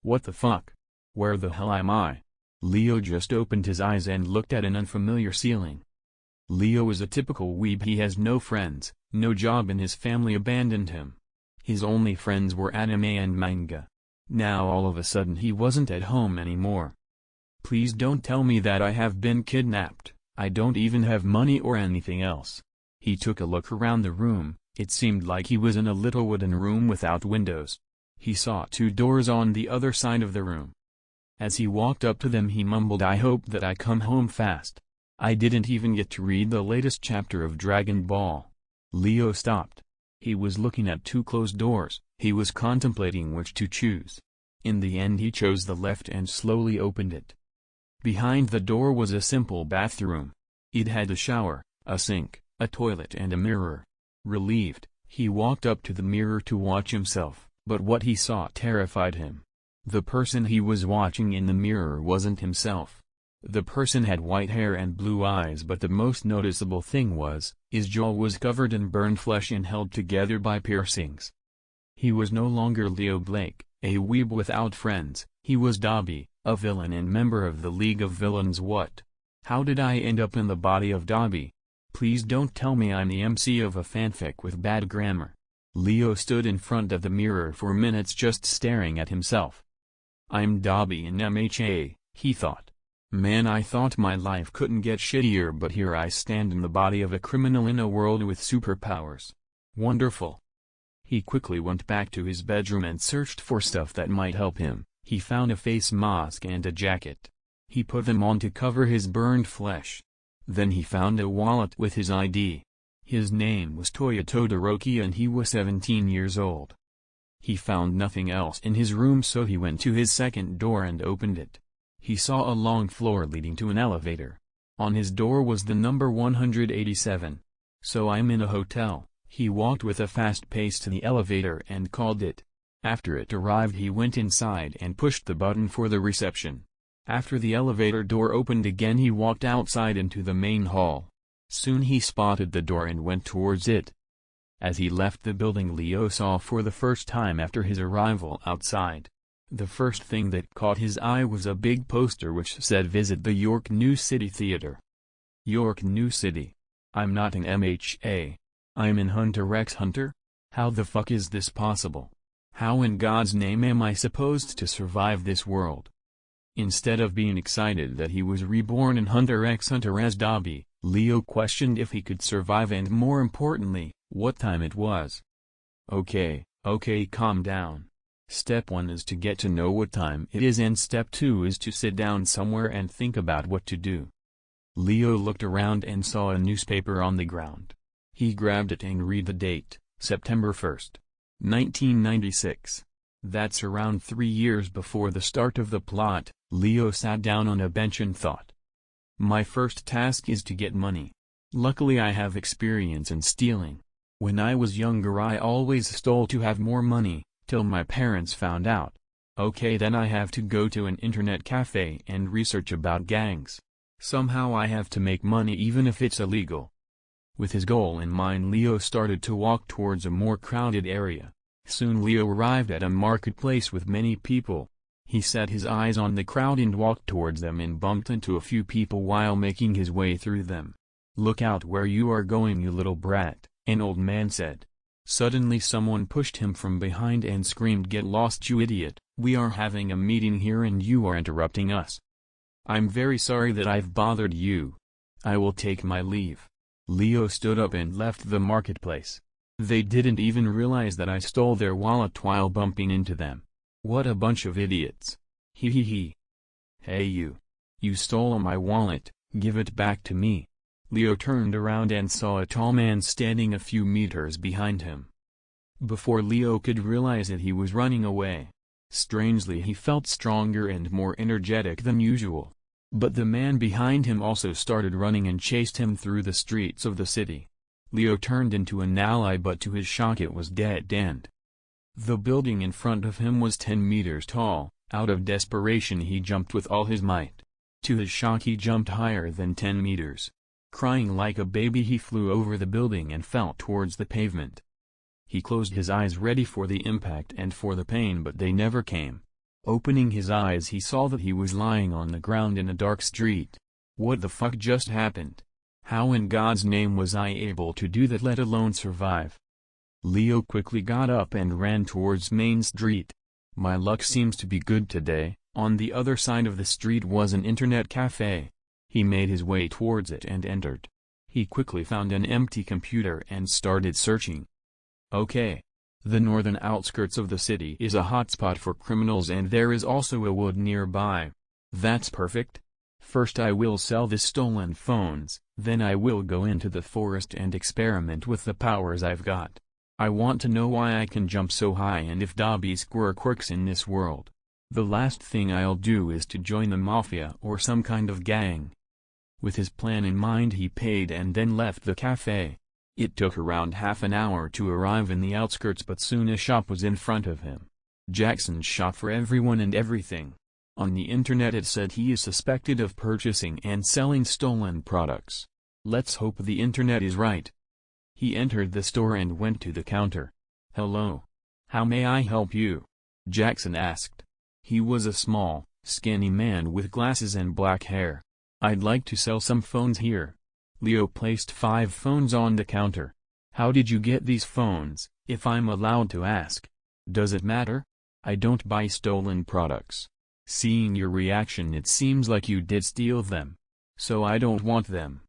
What the fuck? Where the hell am I? Leo just opened his eyes and looked at an unfamiliar ceiling. Leo is a typical weeb. He has no friends, no job, and his family abandoned him. His only friends were anime and manga. Now all of a sudden he wasn't at home anymore. Please don't tell me that I have been kidnapped. I don't even have money or anything else. He took a look around the room. It seemed like he was in a little wooden room without windows. He saw 2 doors on the other side of the room. As he walked up to them he mumbled, "I hope that I come home fast. I didn't even get to read the latest chapter of Dragon Ball." Leo stopped. He was looking at 2 closed doors. He was contemplating which to choose. In the end he chose the left and slowly opened it. Behind the door was a simple bathroom. It had a shower, a sink, a toilet and a mirror. Relieved, he walked up to the mirror to watch himself, but what he saw terrified him. The person he was watching in the mirror wasn't himself. The person had white hair and blue eyes, but the most noticeable thing was, his jaw was covered in burned flesh and held together by piercings. He was no longer Leo Blake, a weeb without friends. He was Dabi, a villain and member of the League of Villains. What? How did I end up in the body of Dabi? Please don't tell me I'm the MC of a fanfic with bad grammar. Leo stood in front of the mirror for minutes just staring at himself. I'm Dabi in HxH, he thought. Man, I thought my life couldn't get shittier, but here I stand in the body of a criminal in a world with superpowers. Wonderful. He quickly went back to his bedroom and searched for stuff that might help him. He found a face mask and a jacket. He put them on to cover his burned flesh. Then he found a wallet with his ID. His name was Toya Todoroki and he was 17 years old. He found nothing else in his room, so he went to his second door and opened it. He saw a long floor leading to an elevator. On his door was the number 187. So I'm in a hotel. He walked with a fast pace to the elevator and called it. After it arrived he went inside and pushed the button for the reception. After the elevator door opened again he walked outside into the main hall. Soon he spotted the door and went towards it. As he left the building, Leo saw for the first time after his arrival outside. The first thing that caught his eye was a big poster which said "Visit the York New City Theater." York New City. I'm not in HxH. I'm in Hunter x Hunter? How the fuck is this possible? How in God's name am I supposed to survive this world? Instead of being excited that he was reborn in Hunter x Hunter as Dabi, Leo questioned if he could survive and, more importantly, what time it was. Okay, calm down. Step 1 is to get to know what time it is, and step 2 is to sit down somewhere and think about what to do. Leo looked around and saw a newspaper on the ground. He grabbed it and read the date, September 1st, 1996. That's around 3 years before the start of the plot. Leo sat down on a bench and thought. My first task is to get money. Luckily I have experience in stealing. When I was younger I always stole to have more money, till my parents found out. Okay, then I have to go to an internet cafe and research about gangs. Somehow I have to make money even if it's illegal. With his goal in mind, Leo started to walk towards a more crowded area. Soon Leo arrived at a marketplace with many people. He set his eyes on the crowd and walked towards them and bumped into a few people while making his way through them. Look out where you are going, you little brat, an old man said. Suddenly someone pushed him from behind and screamed, Get lost, you idiot, we are having a meeting here and you are interrupting us. I'm very sorry that I've bothered you. I will take my leave. Leo stood up and left the marketplace. They didn't even realize that I stole their wallet while bumping into them. What a bunch of idiots. He. Hey you. You stole my wallet, give it back to me. Leo turned around and saw a tall man standing a few meters behind him. Before Leo could realize it, he was running away. Strangely, he felt stronger and more energetic than usual. But the man behind him also started running and chased him through the streets of the city. Leo turned into an alley, but to his shock it was dead end. The building in front of him was 10 meters tall. Out of desperation he jumped with all his might. To his shock he jumped higher than 10 meters. Crying like a baby he flew over the building and fell towards the pavement. He closed his eyes ready for the impact and for the pain, but they never came. Opening his eyes, he saw that he was lying on the ground in a dark street. What the fuck just happened? How in God's name was I able to do that, let alone survive? Leo quickly got up and ran towards Main Street. My luck seems to be good today. On the other side of the street was an internet cafe. He made his way towards it and entered. He quickly found an empty computer and started searching. Okay. The northern outskirts of the city is a hotspot for criminals, and there is also a wood nearby. That's perfect. First I will sell the stolen phones, then I will go into the forest and experiment with the powers I've got. I want to know why I can jump so high and if Dabi's quirk works in this world. The last thing I'll do is to join the mafia or some kind of gang. With his plan in mind, he paid and then left the cafe. It took around half an hour to arrive in the outskirts, but soon a shop was in front of him. Jackson's shop for everyone and everything. On the internet it said he is suspected of purchasing and selling stolen products. Let's hope the internet is right. He entered the store and went to the counter. "Hello. How may I help you?" Jackson asked. He was a small, skinny man with glasses and black hair. "I'd like to sell some phones here." Leo placed 5 phones on the counter. "How did you get these phones, if I'm allowed to ask?" "Does it matter? I don't buy stolen products. Seeing your reaction, it seems like you did steal them. So I don't want them."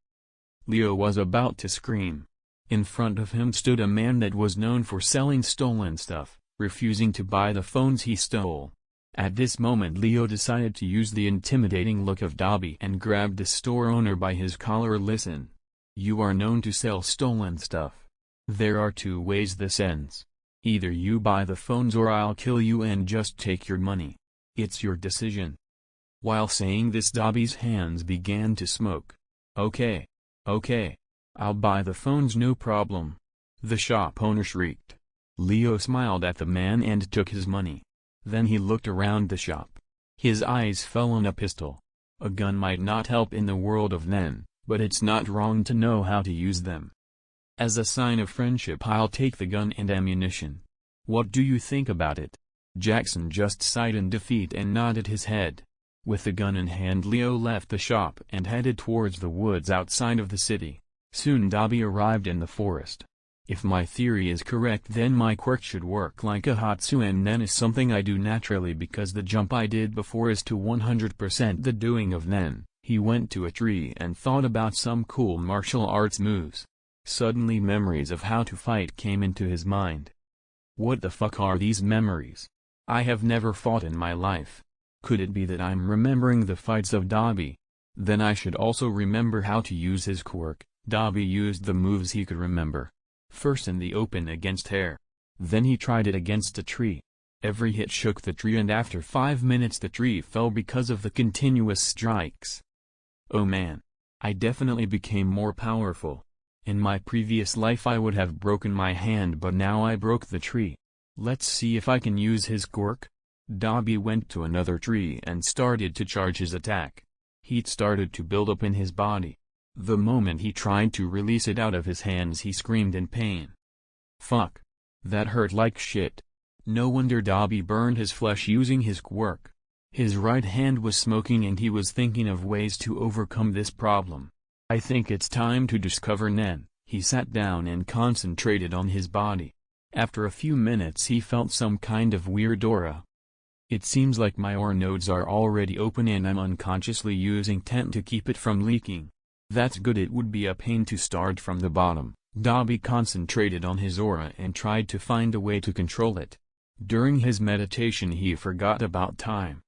Leo was about to scream. In front of him stood a man that was known for selling stolen stuff, refusing to buy the phones he stole. At this moment Leo decided to use the intimidating look of Dabi and grabbed the store owner by his collar. "Listen. You are known to sell stolen stuff. There are 2 ways this ends. Either you buy the phones or I'll kill you and just take your money. It's your decision." While saying this, Dabi's hands began to smoke. Okay. I'll buy the phones, no problem," the shop owner shrieked. Leo smiled at the man and took his money. Then he looked around the shop. His eyes fell on a pistol. A gun might not help in the world of Nen, but it's not wrong to know how to use them. "As a sign of friendship, I'll take the gun and ammunition. What do you think about it?" Jackson just sighed in defeat and nodded his head. With the gun in hand, Leo left the shop and headed towards the woods outside of the city. Soon Dabi arrived in the forest. If my theory is correct, then my quirk should work like a Hatsu, and Nen is something I do naturally because the jump I did before is to 100% the doing of Nen. He went to a tree and thought about some cool martial arts moves. Suddenly memories of how to fight came into his mind. What the fuck are these memories? I have never fought in my life. Could it be that I'm remembering the fights of Dabi? Then I should also remember how to use his quirk. Dabi used the moves he could remember. First in the open against hair. Then he tried it against a tree. Every hit shook the tree, and after 5 minutes the tree fell because of the continuous strikes. Oh man. I definitely became more powerful. In my previous life I would have broken my hand, but now I broke the tree. Let's see if I can use his quirk. Dabi went to another tree and started to charge his attack. Heat started to build up in his body. The moment he tried to release it out of his hands, he screamed in pain. Fuck. That hurt like shit. No wonder Dabi burned his flesh using his quirk. His right hand was smoking and he was thinking of ways to overcome this problem. I think it's time to discover Nen. He sat down and concentrated on his body. After a few minutes he felt some kind of weird aura. It seems like my aura nodes are already open and I'm unconsciously using tent to keep it from leaking. That's good. It would be a pain to start from the bottom. Dabi concentrated on his aura and tried to find a way to control it. During his meditation he forgot about time.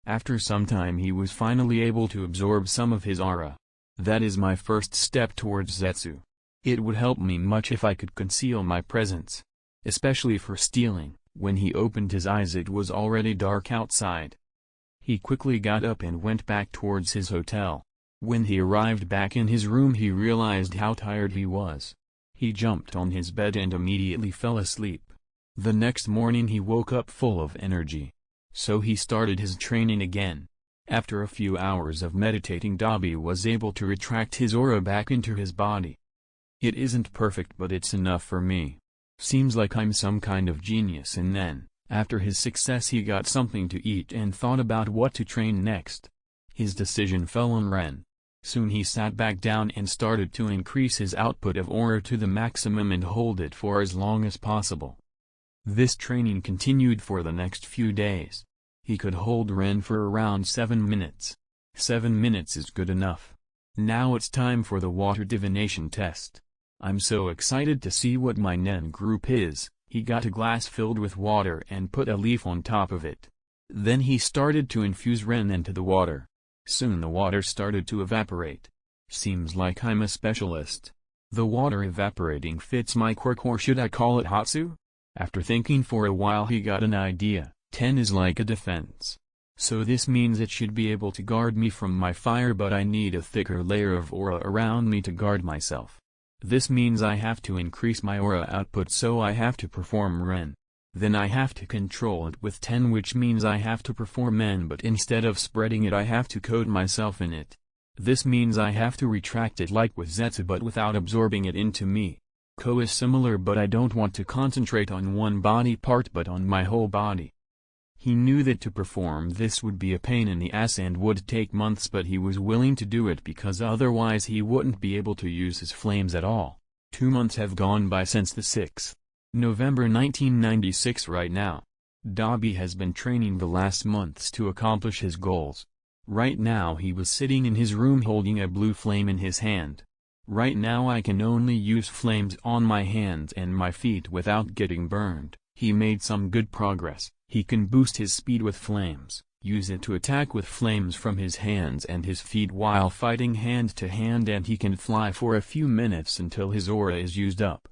After some time he was finally able to absorb some of his aura. That is my first step towards Zetsu. It would help me much if I could conceal my presence. Especially for stealing. When he opened his eyes it was already dark outside. He quickly got up and went back towards his hotel. When he arrived back in his room he realized how tired he was. He jumped on his bed and immediately fell asleep. The next morning he woke up full of energy. So he started his training again. After a few hours of meditating, Dabi was able to retract his aura back into his body. It isn't perfect, but it's enough for me. Seems like I'm some kind of genius. And then, After his success he got something to eat and thought about what to train next. His decision fell on Ren. Soon he sat back down and started to increase his output of aura to the maximum and hold it for as long as possible. This training continued for the next few days. He could hold Ren for around 7 minutes. 7 minutes is good enough. Now it's time for the water divination test. I'm so excited to see what my Nen group is. He got a glass filled with water and put a leaf on top of it. Then he started to infuse Ren into the water. Soon the water started to evaporate. Seems like I'm a specialist. The water evaporating fits my quirk, or should I call it Hatsu? After thinking for a while he got an idea. 10 is like a defense. So this means it should be able to guard me from my fire, but I need a thicker layer of aura around me to guard myself. This means I have to increase my aura output, so I have to perform Ren. Then I have to control it with 10, which means I have to perform N, but instead of spreading it I have to coat myself in it. This means I have to retract it like with Zetsu but without absorbing it into me. Ko is similar, but I don't want to concentrate on one body part but on my whole body. He knew that to perform this would be a pain in the ass and would take months, but he was willing to do it because otherwise he wouldn't be able to use his flames at all. 2 months have gone by since the 6th. November 1996. Right now, Dabi has been training the last months to accomplish his goals. Right now he was sitting in his room holding a blue flame in his hand. Right now I can only use flames on my hands and my feet without getting burned. He made some good progress. He can boost his speed with flames, use it to attack with flames from his hands and his feet while fighting hand to hand, and he can fly for a few minutes until his aura is used up.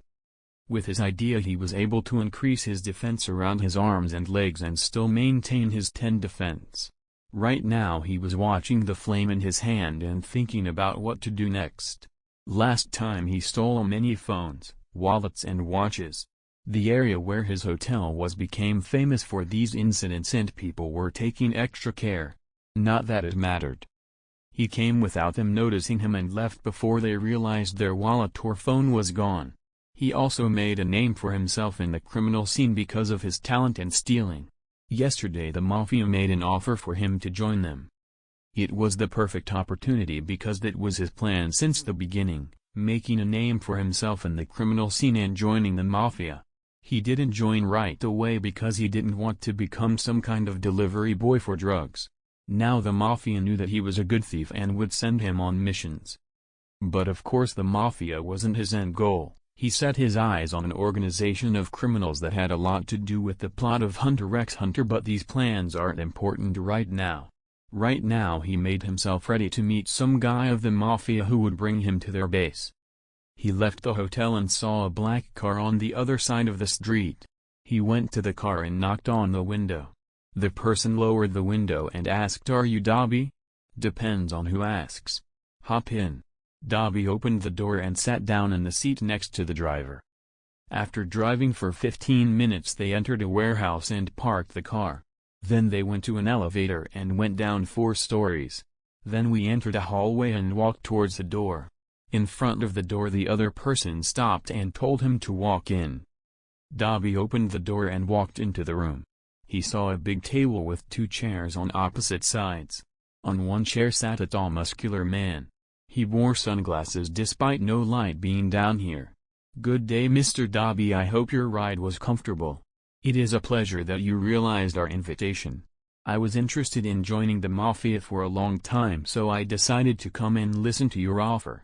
With his idea he was able to increase his defense around his arms and legs and still maintain his 10 defense. Right now he was watching the flame in his hand and thinking about what to do next. Last time he stole many phones, wallets and watches. The area where his hotel was became famous for these incidents and people were taking extra care. Not that it mattered. He came without them noticing him and left before they realized their wallet or phone was gone. He also made a name for himself in the criminal scene because of his talent in stealing. Yesterday the mafia made an offer for him to join them. It was the perfect opportunity because that was his plan since the beginning, making a name for himself in the criminal scene and joining the mafia. He didn't join right away because he didn't want to become some kind of delivery boy for drugs. Now the mafia knew that he was a good thief and would send him on missions. But of course the mafia wasn't his end goal. He set his eyes on an organization of criminals that had a lot to do with the plot of Hunter x Hunter, but these plans aren't important right now. Right now he made himself ready to meet some guy of the mafia who would bring him to their base. He left the hotel and saw a black car on the other side of the street. He went to the car and knocked on the window. The person lowered the window and asked, "Are you Dabi?" "Depends on who asks." "Hop in." Dabi opened the door and sat down in the seat next to the driver. After driving for 15 minutes they entered a warehouse and parked the car. Then they went to an elevator and went down 4 stories. Then we entered a hallway and walked towards the door. In front of the door the other person stopped and told him to walk in. Dabi opened the door and walked into the room. He saw a big table with 2 chairs on opposite sides. On one chair sat a tall muscular man. He wore sunglasses despite no light being down here. "Good day, Mr. Dabi. I hope your ride was comfortable. It is a pleasure that you realized our invitation. I was interested in joining the mafia for a long time, so I decided to come and listen to your offer.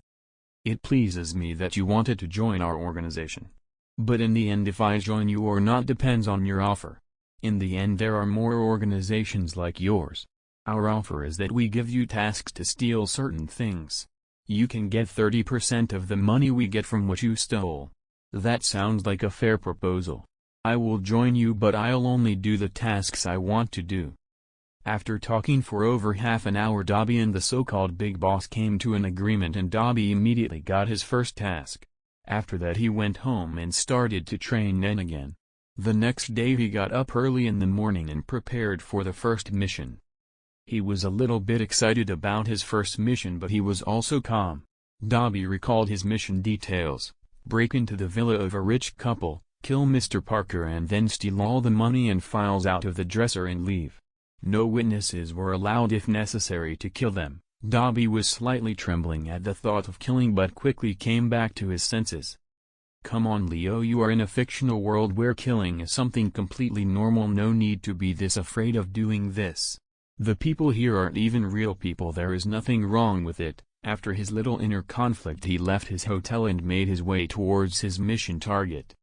It pleases me that you wanted to join our organization. But in the end, if I join you or not depends on your offer. In the end there are more organizations like yours. Our offer is that we give you tasks to steal certain things. You can get 30% of the money we get from what you stole. That sounds like a fair proposal. I will join you, but I'll only do the tasks I want to do." After talking for over half an hour, Dabi and the so-called big boss came to an agreement and Dabi immediately got his first task. After that he went home and started to train Nen again. The next day he got up early in the morning and prepared for the first mission. He was a little bit excited about his first mission, but he was also calm. Dabi recalled his mission details: break into the villa of a rich couple, Kill Mr. Parker and then steal all the money and files out of the dresser and leave. No witnesses were allowed if necessary to kill them. Dabi was slightly trembling at the thought of killing but quickly came back to his senses. Come on Leo, you are in a fictional world where killing is something completely normal, no need to be this afraid of doing this. The people here aren't even real people, there is nothing wrong with it. After his little inner conflict he left his hotel and made his way towards his mission target.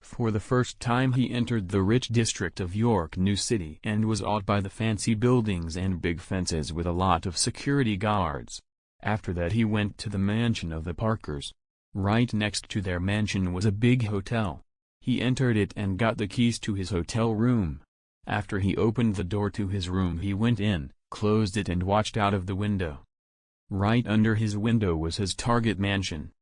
For the first time he entered the rich district of York New City and was awed by the fancy buildings and big fences with a lot of security guards. After that he went to the mansion of the Parkers. Right next to their mansion was a big hotel. He entered it and got the keys to his hotel room. After he opened the door to his room he went in, closed it and watched out of the window. Right under his window was his target mansion.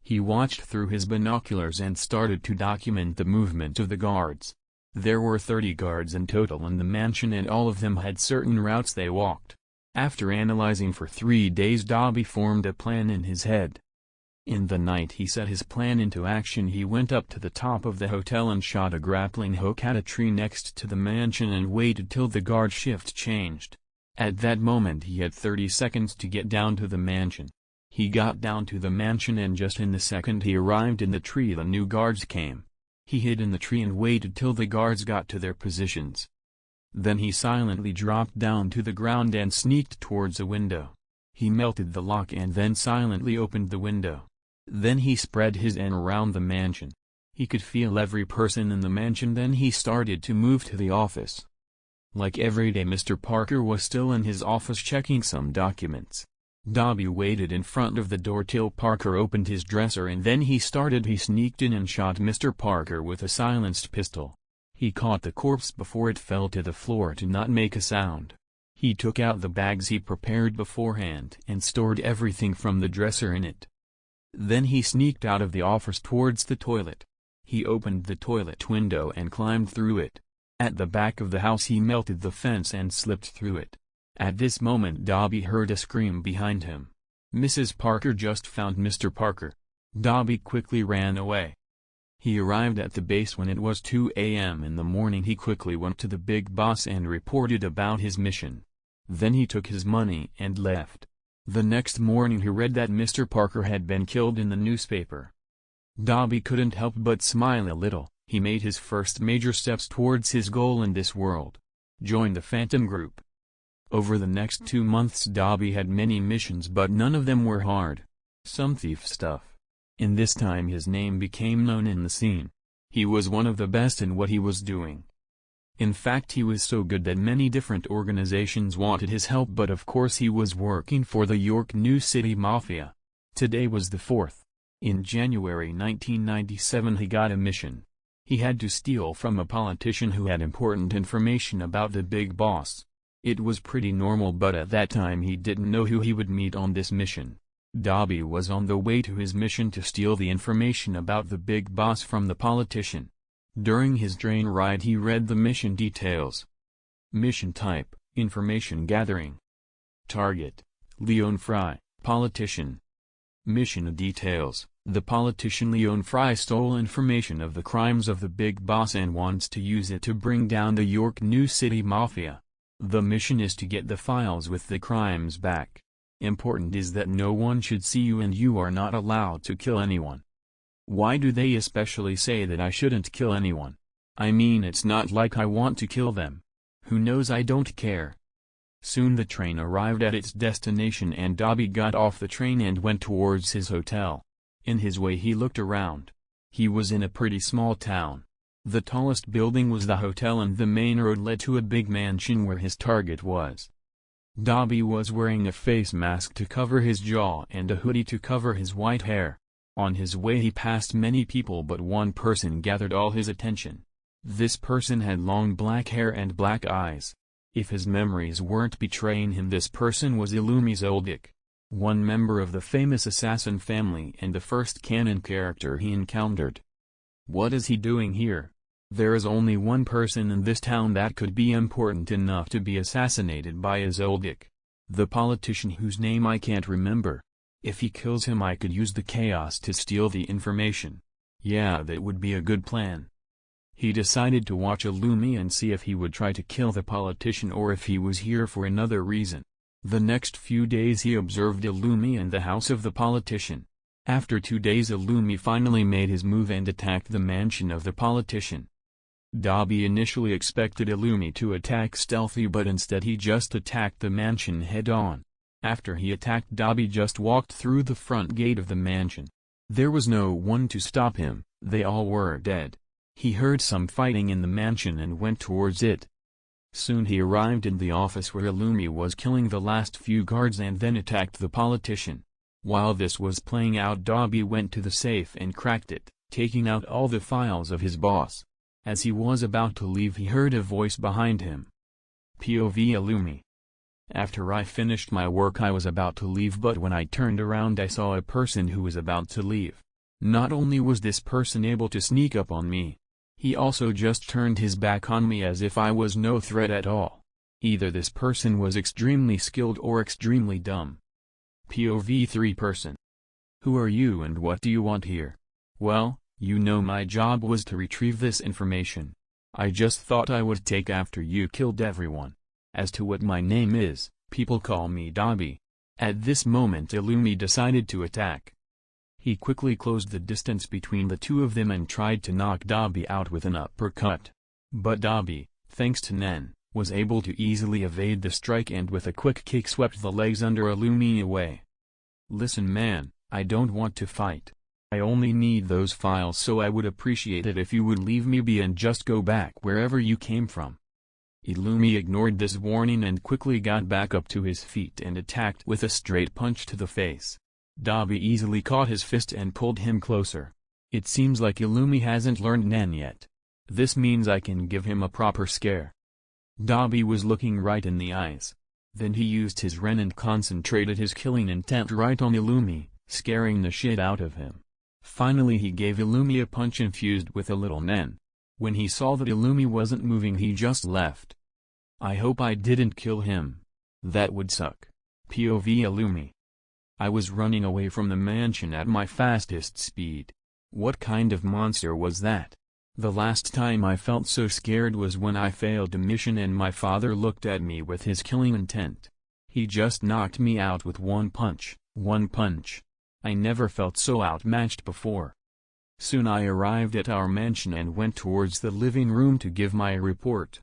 He watched through his binoculars and started to document the movement of the guards. There were 30 guards in total in the mansion and all of them had certain routes they walked. After analyzing for 3 days Dabi formed a plan in his head. In the night he set his plan into action. He went up to the top of the hotel and shot a grappling hook at a tree next to the mansion and waited till the guard shift changed. At that moment he had 30 seconds to get down to the mansion. He got down to the mansion and just in the second he arrived in the tree the new guards came. He hid in the tree and waited till the guards got to their positions. Then he silently dropped down to the ground and sneaked towards a window. He melted the lock and then silently opened the window. Then he spread his arm around the mansion. He could feel every person in the mansion. Then he started to move to the office. Like every day Mr. Parker was still in his office checking some documents. Dabi waited in front of the door till Parker opened his dresser and then he sneaked in and shot Mr. Parker with a silenced pistol. He caught the corpse before it fell to the floor to not make a sound. He took out the bags he prepared beforehand and stored everything from the dresser in it. Then he sneaked out of the office towards the toilet. He opened the toilet window and climbed through it. At the back of the house he melted the fence and slipped through it. At this moment Dabi heard a scream behind him. Mrs. Parker just found Mr. Parker. Dabi quickly ran away. He arrived at the base when it was 2 a.m. in the morning. He quickly went to the big boss and reported about his mission. Then he took his money and left. The next morning he read that Mr. Parker had been killed in the newspaper. Dabi couldn't help but smile a little. He made his first major steps towards his goal in this world. Join the Phantom Group. Over the next 2 months Dabi had many missions but none of them were hard. Some thief stuff. In this time his name became known in the scene. He was one of the best in what he was doing. In fact he was so good that many different organizations wanted his help, but of course he was working for the York New City Mafia. Today was the 4th. In January 1997 he got a mission. He had to steal from a politician who had important information about the big boss. It was pretty normal, but at that time he didn't know who he would meet on this mission. Dabi was on the way to his mission to steal the information about the big boss from the politician. During his train ride he read the mission details. Mission type, information gathering. Target, Leon Fry, politician. Mission details, the politician Leon Fry stole information of the crimes of the big boss and wants to use it to bring down the York New City Mafia. The mission is to get the files with the crimes back. Important is that no one should see you and you are not allowed to kill anyone. Why do they especially say that I shouldn't kill anyone? I mean, it's not like I want to kill them. Who knows, I don't care. Soon the train arrived at its destination and Dabi got off the train and went towards his hotel. In his way he looked around. He was in a pretty small town. The tallest building was the hotel and the main road led to a big mansion where his target was. Dabi was wearing a face mask to cover his jaw and a hoodie to cover his white hair. On his way he passed many people, but one person gathered all his attention. This person had long black hair and black eyes. If his memories weren't betraying him, this person was Illumi Zoldyck, one member of the famous assassin family and the first canon character he encountered. What is he doing here? There is only one person in this town that could be important enough to be assassinated by a Zoldyck. The politician whose name I can't remember. If he kills him I could use the chaos to steal the information. Yeah, that would be a good plan. He decided to watch Illumi and see if he would try to kill the politician or if he was here for another reason. The next few days he observed Illumi and the house of the politician. After 2 days Illumi finally made his move and attacked the mansion of the politician. Dabi initially expected Illumi to attack stealthy, but instead he just attacked the mansion head-on. After he attacked, Dabi just walked through the front gate of the mansion. There was no one to stop him, they all were dead. He heard some fighting in the mansion and went towards it. Soon he arrived in the office where Illumi was killing the last few guards and then attacked the politician. While this was playing out, Dabi went to the safe and cracked it, taking out all the files of his boss. As he was about to leave, he heard a voice behind him. POV Illumi. After I finished my work I was about to leave, but when I turned around I saw a person who was about to leave. Not only was this person able to sneak up on me, he also just turned his back on me as if I was no threat at all. Either this person was extremely skilled or extremely dumb. POV 3 person. Who are you and what do you want here? Well, you know my job was to retrieve this information. I just thought I would take after you killed everyone. As to what my name is, people call me Dabi. At this moment Illumi decided to attack. He quickly closed the distance between the two of them and tried to knock Dabi out with an uppercut. But Dabi, thanks to Nen, was able to easily evade the strike and with a quick kick swept the legs under Illumi away. Listen man, I don't want to fight. I only need those files, so I would appreciate it if you would leave me be and just go back wherever you came from. Illumi ignored this warning and quickly got back up to his feet and attacked with a straight punch to the face. Dabi easily caught his fist and pulled him closer. It seems like Illumi hasn't learned Nen yet. This means I can give him a proper scare. Dabi was looking right in the eyes. Then he used his Ren and concentrated his killing intent right on Illumi, scaring the shit out of him. Finally he gave Illumi a punch infused with a little Nen. When he saw that Illumi wasn't moving he just left. I hope I didn't kill him. That would suck. POV Illumi. I was running away from the mansion at my fastest speed. What kind of monster was that? The last time I felt so scared was when I failed a mission and my father looked at me with his killing intent. He just knocked me out with one punch. I never felt so outmatched before. Soon I arrived at our mansion and went towards the living room to give my report.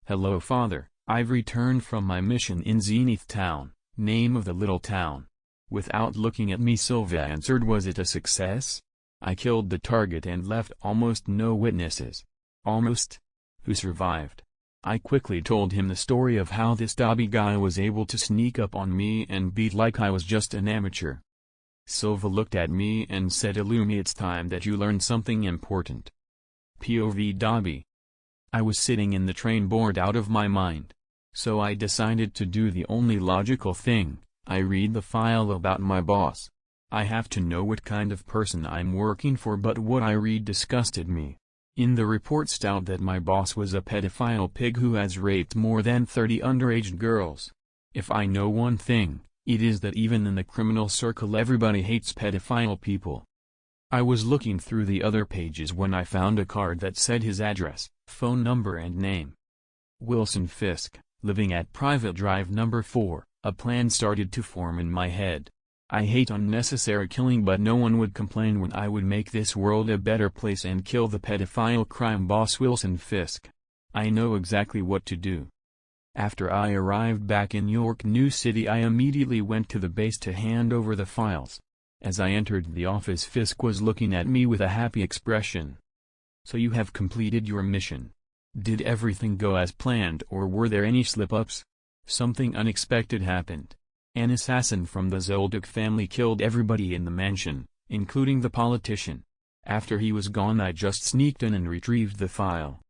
Hello father, I've returned from my mission in Zenith Town, name of the little town. Without looking at me Silva answered, was it a success? I killed the target and left almost no witnesses. Almost? Who survived? I quickly told him the story of how this Dabi guy was able to sneak up on me and beat like I was just an amateur. Silva looked at me and said, Illumi, it's time that you learn something important. POV Dabi. I was sitting in the train bored out of my mind. So I decided to do the only logical thing, I read the file about my boss. I have to know what kind of person I'm working for, but what I read disgusted me. In the report stout that my boss was a pedophile pig who has raped more than 30 underage girls. If I know one thing, it is that even in the criminal circle everybody hates pedophile people. I was looking through the other pages when I found a card that said his address, phone number and name. Wilson Fisk, living at Private Drive number 4, a plan started to form in my head. I hate unnecessary killing, but no one would complain when I would make this world a better place and kill the pedophile crime boss Wilson Fisk. I know exactly what to do. After I arrived back in York New City I immediately went to the base to hand over the files. As I entered the office Fisk was looking at me with a happy expression. So you have completed your mission. Did everything go as planned or were there any slip-ups? Something unexpected happened. An assassin from the Zoldyck family killed everybody in the mansion, including the politician. After he was gone I just sneaked in and retrieved the file.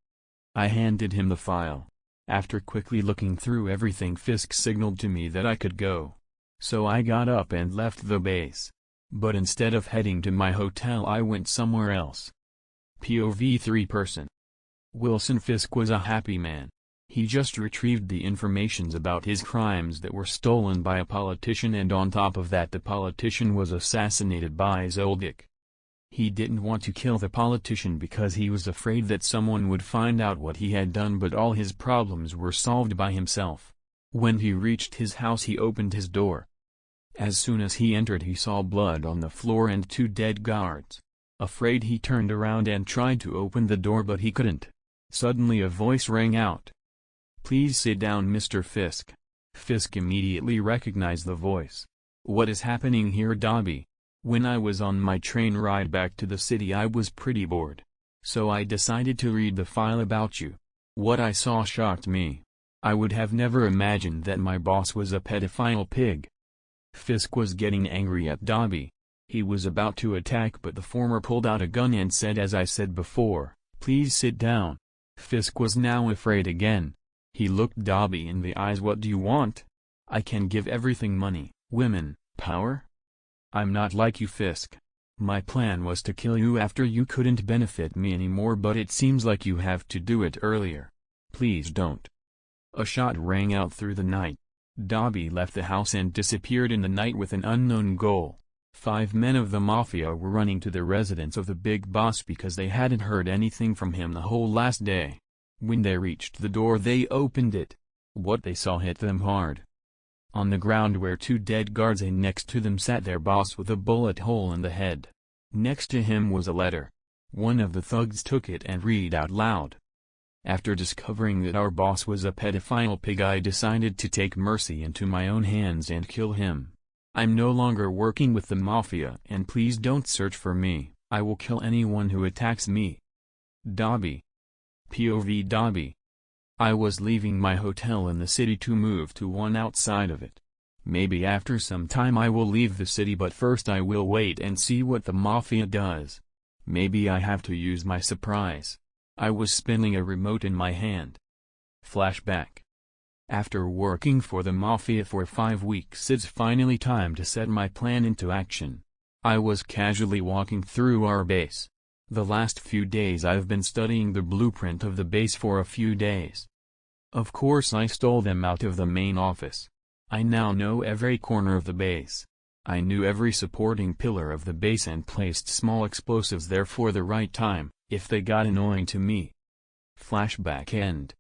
I handed him the file. After quickly looking through everything Fisk signaled to me that I could go. So I got up and left the base. But instead of heading to my hotel I went somewhere else. POV 3 person. Wilson Fisk was a happy man. He just retrieved the informations about his crimes that were stolen by a politician, and on top of that the politician was assassinated by Zoldyck. He didn't want to kill the politician because he was afraid that someone would find out what he had done, but all his problems were solved by himself. When he reached his house, he opened his door. As soon as he entered, he saw blood on the floor and 2 dead guards. Afraid, he turned around and tried to open the door, but he couldn't. Suddenly a voice rang out. "Please sit down, Mr. Fisk." Fisk immediately recognized the voice. "What is happening here, Dabi?" "When I was on my train ride back to the city, I was pretty bored. So I decided to read the file about you. What I saw shocked me. I would have never imagined that my boss was a pedophile pig." Fisk was getting angry at Dabi. He was about to attack, but the former pulled out a gun and said, "As I said before, please sit down." Fisk was now afraid again. He looked Dabi in the eyes. "What do you want?" "I can give everything: money, women, power." "I'm not like you, Fisk. My plan was to kill you after you couldn't benefit me anymore, but it seems like you have to do it earlier. Please don't." A shot rang out through the night. Dabi left the house and disappeared in the night with an unknown goal. 5 men of the mafia were running to the residence of the big boss because they hadn't heard anything from him the whole last day. When they reached the door, they opened it. What they saw hit them hard. On the ground were 2 dead guards, and next to them sat their boss with a bullet hole in the head. Next to him was a letter. One of the thugs took it and read out loud. "After discovering that our boss was a pedophile pig, I decided to take mercy into my own hands and kill him. I'm no longer working with the mafia, and please don't search for me. I will kill anyone who attacks me." Dabi. POV Dabi. "I was leaving my hotel in the city to move to one outside of it. Maybe after some time I will leave the city, but first I will wait and see what the mafia does. Maybe I have to use my surprise. I was spinning a remote in my hand." Flashback. After working for the mafia for 5 weeks, it's finally time to set my plan into action. I was casually walking through our base. The last few days I've been studying the blueprint of the base for a few days. Of course I stole them out of the main office. I now know every corner of the base. I knew every supporting pillar of the base and placed small explosives there for the right time, if they got annoying to me. Flashback end.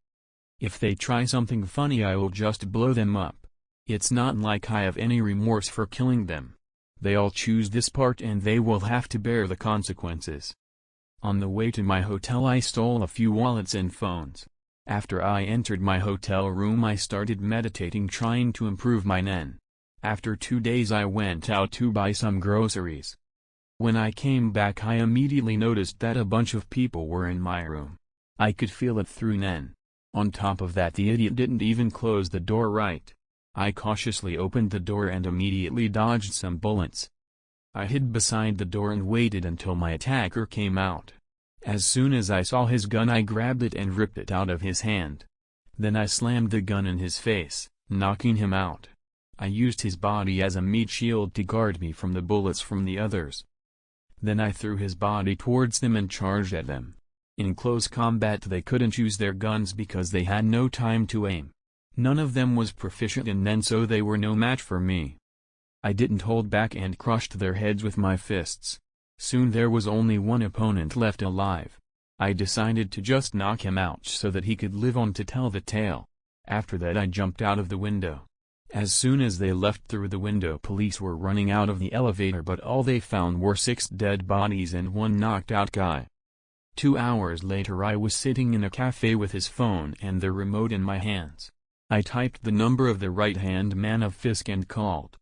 If they try something funny, I will just blow them up. It's not like I have any remorse for killing them. They all choose this part and they will have to bear the consequences. On the way to my hotel, I stole a few wallets and phones. After I entered my hotel room, I started meditating, trying to improve my nen. After 2 days I went out to buy some groceries. When I came back, I immediately noticed that a bunch of people were in my room. I could feel it through nen. On top of that, the idiot didn't even close the door right. I cautiously opened the door and immediately dodged some bullets. I hid beside the door and waited until my attacker came out. As soon as I saw his gun, I grabbed it and ripped it out of his hand. Then I slammed the gun in his face, knocking him out. I used his body as a meat shield to guard me from the bullets from the others. Then I threw his body towards them and charged at them. In close combat they couldn't use their guns because they had no time to aim. None of them was proficient in nen, so they were no match for me. I didn't hold back and crushed their heads with my fists. Soon there was only one opponent left alive. I decided to just knock him out so that he could live on to tell the tale. After that I jumped out of the window. As soon as they left through the window, police were running out of the elevator, but all they found were 6 dead bodies and 1 knocked out guy. 2 hours later I was sitting in a cafe with his phone and the remote in my hands. I typed the number of the right-hand man of Fisk and called.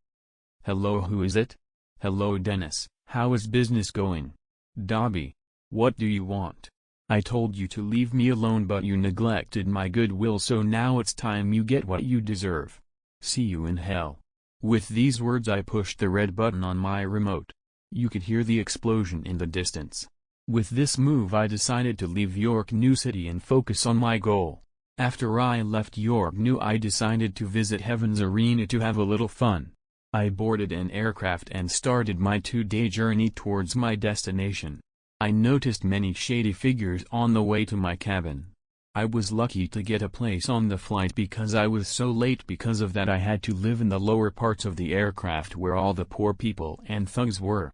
"Hello, who is it?" "Hello Dennis, how is business going?" "Dabi. What do you want?" "I told you to leave me alone, but you neglected my goodwill, so now it's time you get what you deserve. See you in hell." With these words I pushed the red button on my remote. You could hear the explosion in the distance. With this move I decided to leave York New City and focus on my goal. After I left York New, I decided to visit Heaven's Arena to have a little fun. I boarded an aircraft and started my 2-day journey towards my destination. I noticed many shady figures on the way to my cabin. I was lucky to get a place on the flight because I was so late. Because of that, I had to live in the lower parts of the aircraft where all the poor people and thugs were.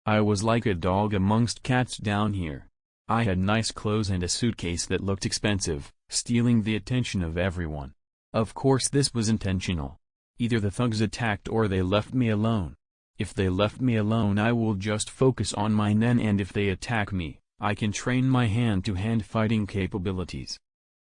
I was like a dog amongst cats down here. I had nice clothes and a suitcase that looked expensive, stealing the attention of everyone. Of course this was intentional. Either the thugs attacked or they left me alone. If they left me alone I will just focus on my nen, and if they attack me, I can train my hand-to-hand fighting capabilities.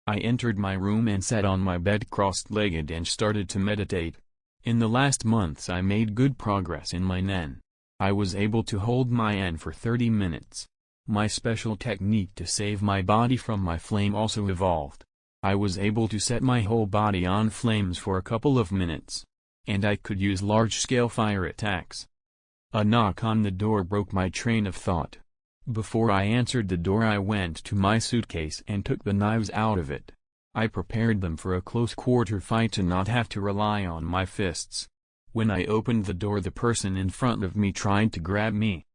I entered my room and sat on my bed cross-legged and started to meditate. In the last months I made good progress in my nen. I was able to hold my nen for 30 minutes. My special technique to save my body from my flame also evolved. I was able to set my whole body on flames for a couple of minutes. And I could use large-scale fire attacks. A knock on the door broke my train of thought. Before I answered the door I went to my suitcase and took the knives out of it. I prepared them for a close-quarter fight to not have to rely on my fists. When I opened the door the person in front of me tried to grab me.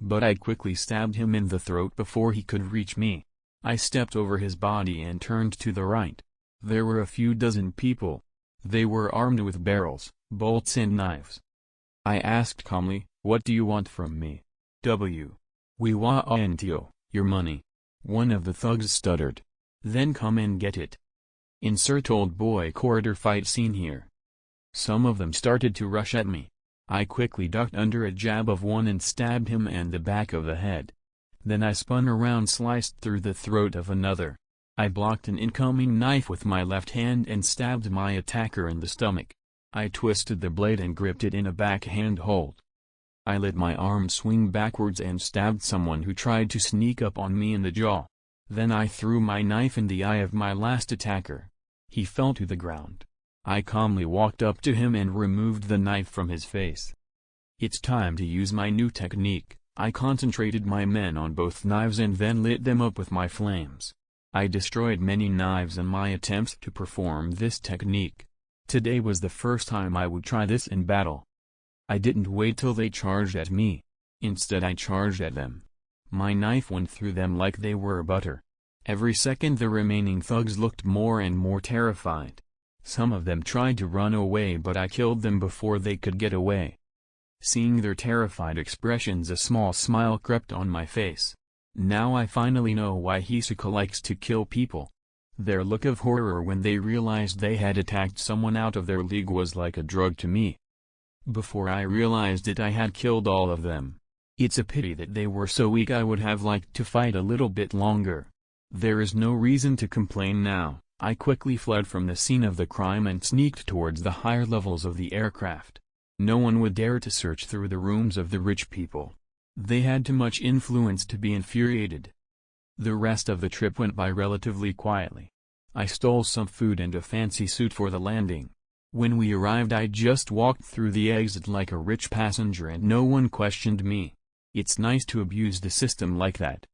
But I quickly stabbed him in the throat before he could reach me. I stepped over his body and turned to the right. There were a few dozen people. They were armed with barrels, bolts and knives. I asked calmly, "What do you want from me?" "We want your money." One of the thugs stuttered. "Then come and get it." Insert old boy corridor fight scene here. Some of them started to rush at me. I quickly ducked under a jab of one and stabbed him in the back of the head. Then I spun around, sliced through the throat of another. I blocked an incoming knife with my left hand and stabbed my attacker in the stomach. I twisted the blade and gripped it in a backhand hold. I let my arm swing backwards and stabbed someone who tried to sneak up on me in the jaw. Then I threw my knife in the eye of my last attacker. He fell to the ground. I calmly walked up to him and removed the knife from his face. It's time to use my new technique. I concentrated my men on both knives and then lit them up with my flames. I destroyed many knives in my attempts to perform this technique. Today was the first time I would try this in battle. I didn't wait till they charged at me. Instead I charged at them. My knife went through them like they were butter. Every second the remaining thugs looked more and more terrified. Some of them tried to run away, but I killed them before they could get away. Seeing their terrified expressions, a small smile crept on my face. Now I finally know why Hisoka likes to kill people. Their look of horror when they realized they had attacked someone out of their league was like a drug to me. Before I realized it I had killed all of them. It's a pity that they were so weak. I would have liked to fight a little bit longer. There is no reason to complain now. I quickly fled from the scene of the crime and sneaked towards the higher levels of the aircraft. No one would dare to search through the rooms of the rich people. They had too much influence to be infuriated. The rest of the trip went by relatively quietly. I stole some food and a fancy suit for the landing. When we arrived I just walked through the exit like a rich passenger and no one questioned me. It's nice to abuse the system like that.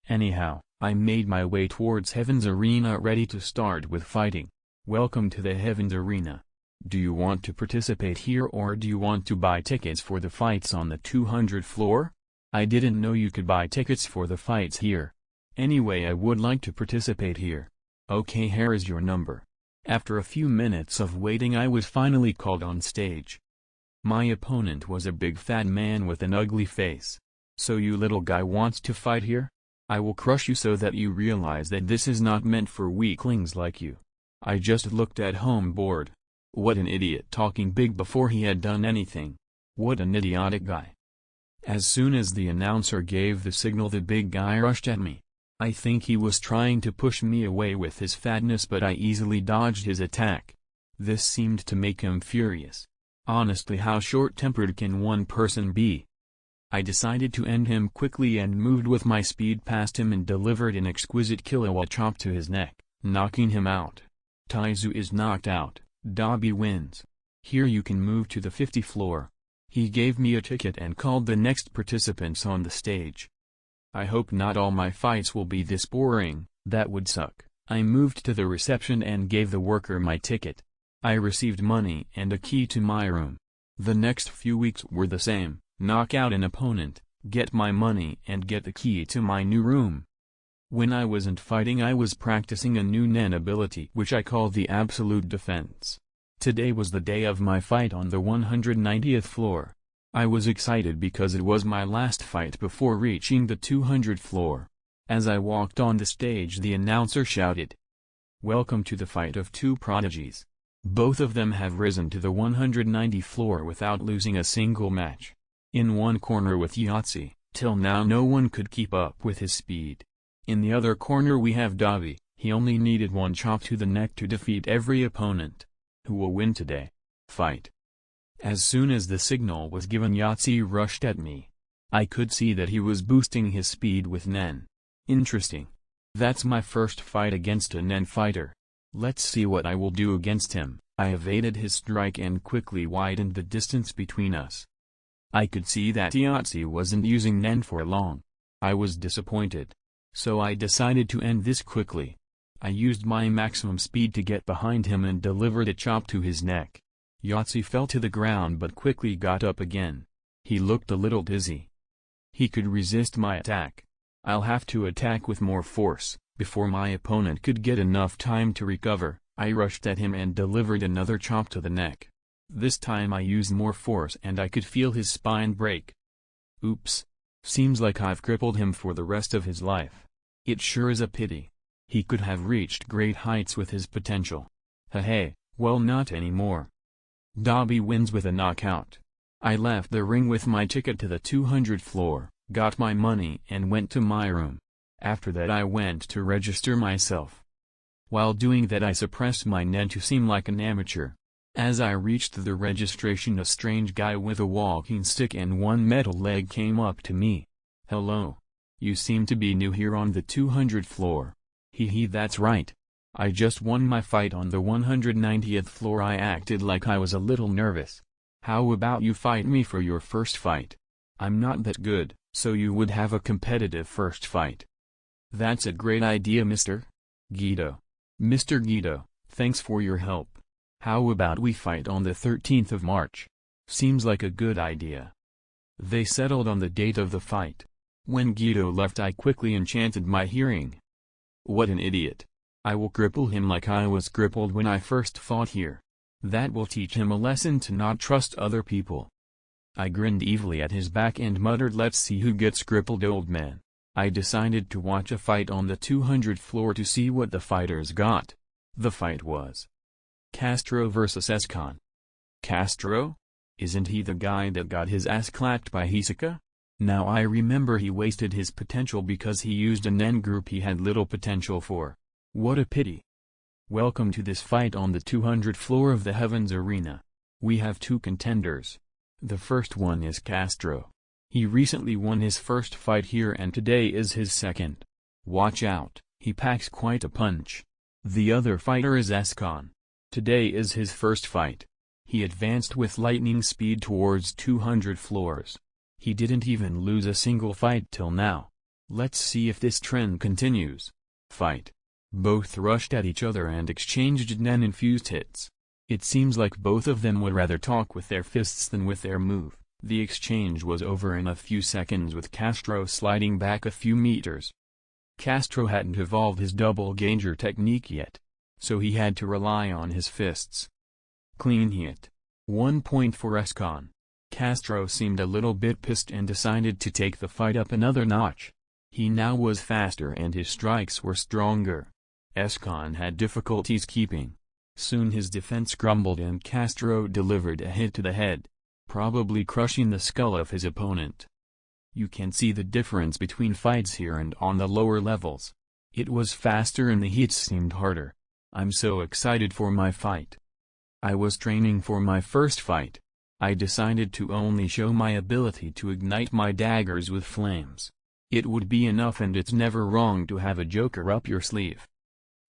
Anyhow, I made my way towards Heaven's Arena ready to start with fighting. Welcome to the Heaven's Arena. Do you want to participate here or do you want to buy tickets for the fights on the 200th floor? I didn't know you could buy tickets for the fights here. Anyway, I would like to participate here. Okay, here is your number. After a few minutes of waiting I was finally called on stage. My opponent was a big fat man with an ugly face. So you little guy wants to fight here? I will crush you so that you realize that this is not meant for weaklings like you. I just looked at home bored. What an idiot, talking big before he had done anything. What an idiotic guy. As soon as the announcer gave the signal the big guy rushed at me. I think he was trying to push me away with his fatness, but I easily dodged his attack. This seemed to make him furious. Honestly, how short-tempered can one person be? I decided to end him quickly and moved with my speed past him and delivered an exquisite kilowatt chop to his neck, knocking him out. Taizu is knocked out. Dabi wins. Here you can move to the 50th floor. He gave me a ticket and called the next participants on the stage. I hope not all my fights will be this boring, that would suck. I moved to the reception and gave the worker my ticket. I received money and a key to my room. The next few weeks were the same, knock out an opponent, get my money and get the key to my new room. When I wasn't fighting I was practicing a new nen ability which I call the absolute defense. Today was the day of my fight on the 190th floor. I was excited because it was my last fight before reaching the 200 floor. As I walked on the stage, the announcer shouted, "Welcome to the fight of two prodigies. Both of them have risen to the 190 floor without losing a single match. In one corner with HxH, till now no one could keep up with his speed. In the other corner we have Dabi, he only needed one chop to the neck to defeat every opponent. Who will win today? Fight." As soon as the signal was given, HxH rushed at me. I could see that he was boosting his speed with Nen. Interesting. That's my first fight against a Nen fighter. Let's see what I will do against him. I evaded his strike and quickly widened the distance between us. I could see that HxH wasn't using Nen for long. I was disappointed. So I decided to end this quickly. I used my maximum speed to get behind him and delivered a chop to his neck. HxH fell to the ground but quickly got up again. He looked a little dizzy. He could resist my attack. I'll have to attack with more force. Before my opponent could get enough time to recover, I rushed at him and delivered another chop to the neck. This time I used more force and I could feel his spine break. Oops. Seems like I've crippled him for the rest of his life. It sure is a pity. He could have reached great heights with his potential. Hey, well, not anymore. Dabi wins with a knockout. I left the ring with my ticket to the 200 floor, got my money and went to my room. After that I went to register myself. While doing that I suppressed my Nen to seem like an amateur. As I reached the registration, a strange guy with a walking stick and one metal leg came up to me. "Hello. You seem to be new here on the 200 floor. Hee, that's right. I just won my fight on the 190th floor." I acted like I was a little nervous. "How about you fight me for your first fight? I'm not that good, so you would have a competitive first fight." "That's a great idea, Mr. Guido. Mr. Guido, thanks for your help. How about we fight on the 13th of March? Seems like a good idea." They settled on the date of the fight. When Guido left I quickly enchanted my hearing. What an idiot. I will cripple him like I was crippled when I first fought here. That will teach him a lesson to not trust other people. I grinned evilly at his back and muttered, "Let's see who gets crippled, old man." I decided to watch a fight on the 200 floor to see what the fighters got. The fight was Castro vs HxH. Castro? Isn't he the guy that got his ass clapped by HxH? Now I remember he wasted his potential because he used a Nen group he had little potential for. What a pity. Welcome to this fight on the 200 floor of the Heavens Arena. We have two contenders. The first one is Castro. He recently won his first fight here and today is his second. Watch out, he packs quite a punch. The other fighter is HxH. Today is his first fight. He advanced with lightning speed towards 200 floors. He didn't even lose a single fight till now. Let's see if this trend continues. Fight. Both rushed at each other and exchanged Nen-infused hits. It seems like both of them would rather talk with their fists than with their move. The exchange was over in a few seconds with Castro sliding back a few meters. Castro hadn't evolved his double ganger technique yet, so he had to rely on his fists. Clean hit. 1 point for HxH. Castro seemed a little bit pissed and decided to take the fight up another notch. He now was faster and his strikes were stronger. HxH had difficulties keeping. Soon his defense crumbled and Castro delivered a hit to the head, probably crushing the skull of his opponent. You can see the difference between fights here and on the lower levels. It was faster and the hits seemed harder. I'm so excited for my fight. I was training for my first fight. I decided to only show my ability to ignite my daggers with flames. It would be enough, and it's never wrong to have a joker up your sleeve.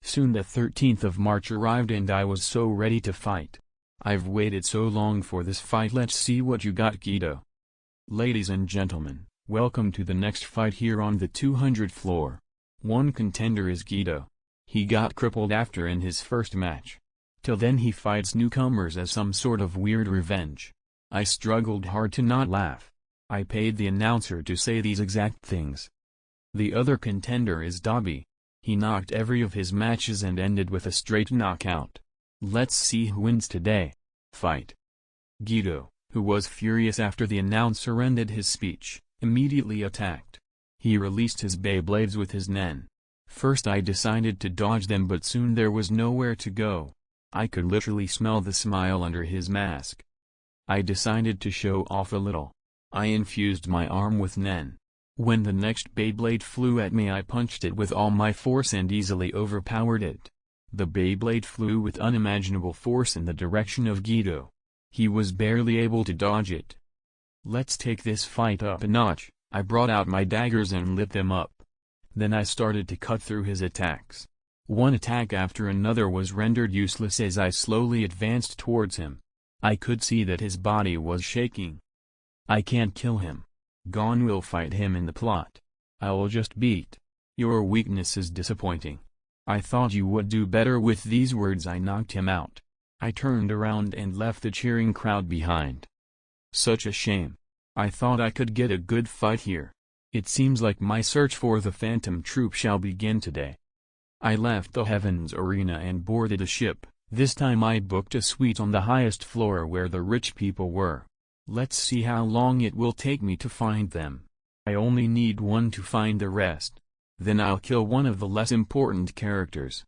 Soon the 13th of March arrived and I was so ready to fight. I've waited so long for this fight. Let's see what you got, Guido. Ladies and gentlemen, welcome to the next fight here on the 200 floor. One contender is Guido. He got crippled after in his first match. Till then he fights newcomers as some sort of weird revenge. I struggled hard to not laugh. I paid the announcer to say these exact things. The other contender is Dabi. He knocked every of his matches and ended with a straight knockout. Let's see who wins today. Fight. Guido, who was furious after the announcer ended his speech, immediately attacked. He released his Beyblades with his nen. First I decided to dodge them, but soon there was nowhere to go. I could literally smell the smile under his mask. I decided to show off a little. I infused my arm with nen. When the next Beyblade flew at me, I punched it with all my force and easily overpowered it. The Beyblade flew with unimaginable force in the direction of Guido. He was barely able to dodge it. Let's take this fight up a notch. I brought out my daggers and lit them up. Then I started to cut through his attacks. One attack after another was rendered useless as I slowly advanced towards him. I could see that his body was shaking. I can't kill him. Gon will fight him in the plot. I will just beat. Your weakness is disappointing. I thought you would do better. With these words I knocked him out. I turned around and left the cheering crowd behind. Such a shame. I thought I could get a good fight here. It seems like my search for the Phantom Troop shall begin today. I left the Heavens Arena and boarded a ship. This time I booked a suite on the highest floor where the rich people were. Let's see how long it will take me to find them. I only need one to find the rest. Then I'll kill one of the less important characters.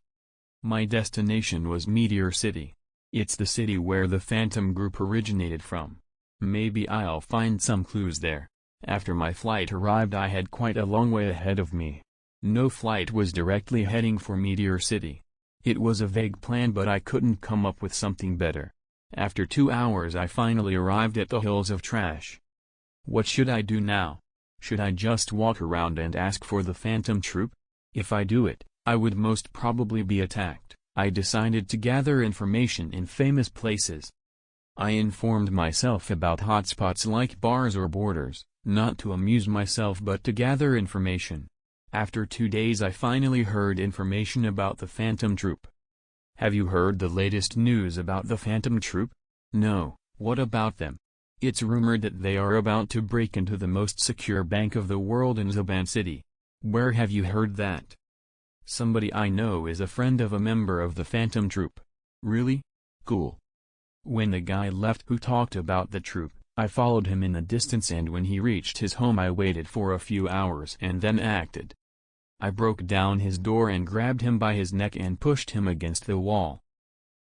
My destination was Meteor City. It's the city where the Phantom Group originated from. Maybe I'll find some clues there. After my flight arrived, I had quite a long way ahead of me. No flight was directly heading for Meteor City. It was a vague plan, but I couldn't come up with something better. After 2 hours I finally arrived at the Hills of Trash. What should I do now? Should I just walk around and ask for the Phantom Troop? If I do it, I would most probably be attacked. I decided to gather information in famous places. I informed myself about hotspots like bars or borders, not to amuse myself but to gather information. After 2 days I finally heard information about the Phantom Troop. Have you heard the latest news about the Phantom Troop? No, what about them? It's rumored that they are about to break into the most secure bank of the world in Zaban City. Where have you heard that? Somebody I know is a friend of a member of the Phantom Troop. Really? Cool. When the guy left who talked about the troop, I followed him in the distance, and when he reached his home I waited for a few hours and then acted. I broke down his door and grabbed him by his neck and pushed him against the wall.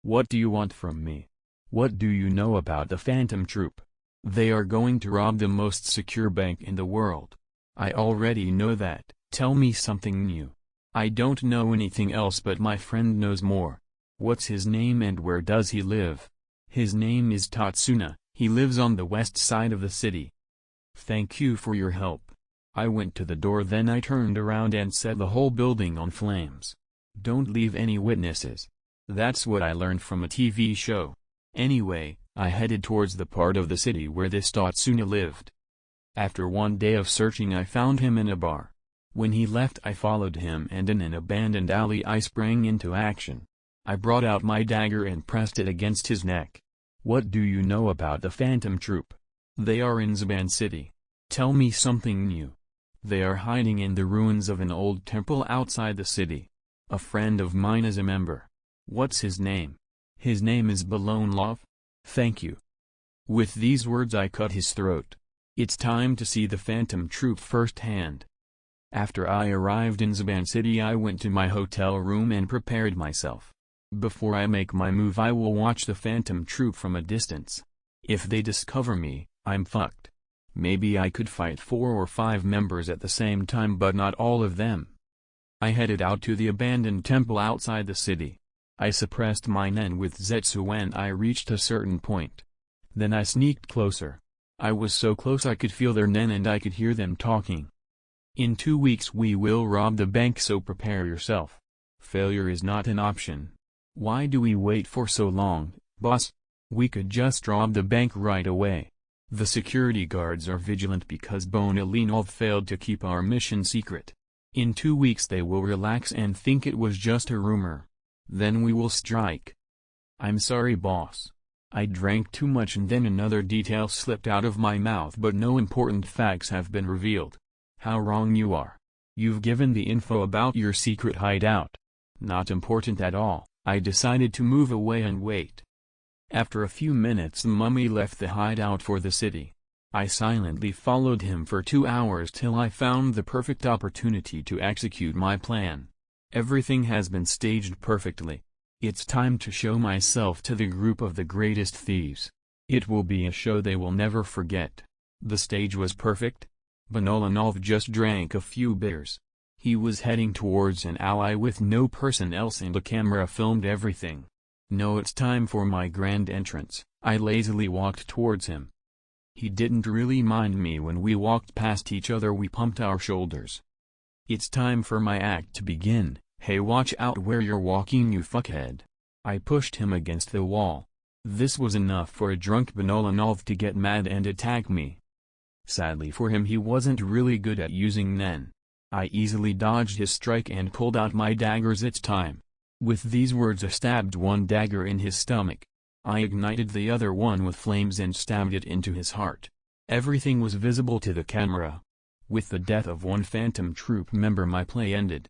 What do you want from me? What do you know about the Phantom Troop? They are going to rob the most secure bank in the world. I already know that. Tell me something new. I don't know anything else, but my friend knows more. What's his name and where does he live? His name is Tatsuna, he lives on the west side of the city. Thank you for your help. I went to the door, then I turned around and set the whole building on flames. Don't leave any witnesses. That's what I learned from a TV show. Anyway, I headed towards the part of the city where this Tatsuna lived. After 1 day of searching I found him in a bar. When he left I followed him, and in an abandoned alley I sprang into action. I brought out my dagger and pressed it against his neck. What do you know about the Phantom Troop? They are in Zaban City. Tell me something new. They are hiding in the ruins of an old temple outside the city. A friend of mine is a member. What's his name? His name is Balone Love? Thank you. With these words I cut his throat. It's time to see the Phantom Troop firsthand. After I arrived in Zaban City I went to my hotel room and prepared myself. Before I make my move I will watch the Phantom Troop from a distance. If they discover me, I'm fucked. Maybe I could fight 4 or 5 members at the same time, but not all of them. I headed out to the abandoned temple outside the city. I suppressed my nen with Zetsu when I reached a certain point. Then I sneaked closer. I was so close I could feel their nen and I could hear them talking. In 2 weeks we will rob the bank, so prepare yourself. Failure is not an option. Why do we wait for so long, boss? We could just rob the bank right away. The security guards are vigilant because Bonalinov failed to keep our mission secret. In 2 weeks they will relax and think it was just a rumor. Then we will strike. I'm sorry, boss. I drank too much and then another detail slipped out of my mouth, but no important facts have been revealed. How wrong you are. You've given the info about your secret hideout. Not important at all. I decided to move away and wait. After a few minutes the mummy left the hideout for the city. I silently followed him for 2 hours till I found the perfect opportunity to execute my plan. Everything has been staged perfectly. It's time to show myself to the group of the greatest thieves. It will be a show they will never forget. The stage was perfect. Benolanov just drank a few beers. He was heading towards an ally with no person else and a camera filmed everything. "No, it's time for my grand entrance." I lazily walked towards him. He didn't really mind me. When we walked past each other we pumped our shoulders. "It's time for my act to begin. Hey, watch out where you're walking, you fuckhead." I pushed him against the wall. This was enough for a drunk Benolanov to get mad and attack me. Sadly for him, he wasn't really good at using Nen. I easily dodged his strike and pulled out my daggers. "It's time." With these words I stabbed one dagger in his stomach. I ignited the other one with flames and stabbed it into his heart. Everything was visible to the camera. With the death of one Phantom Troop member my play ended.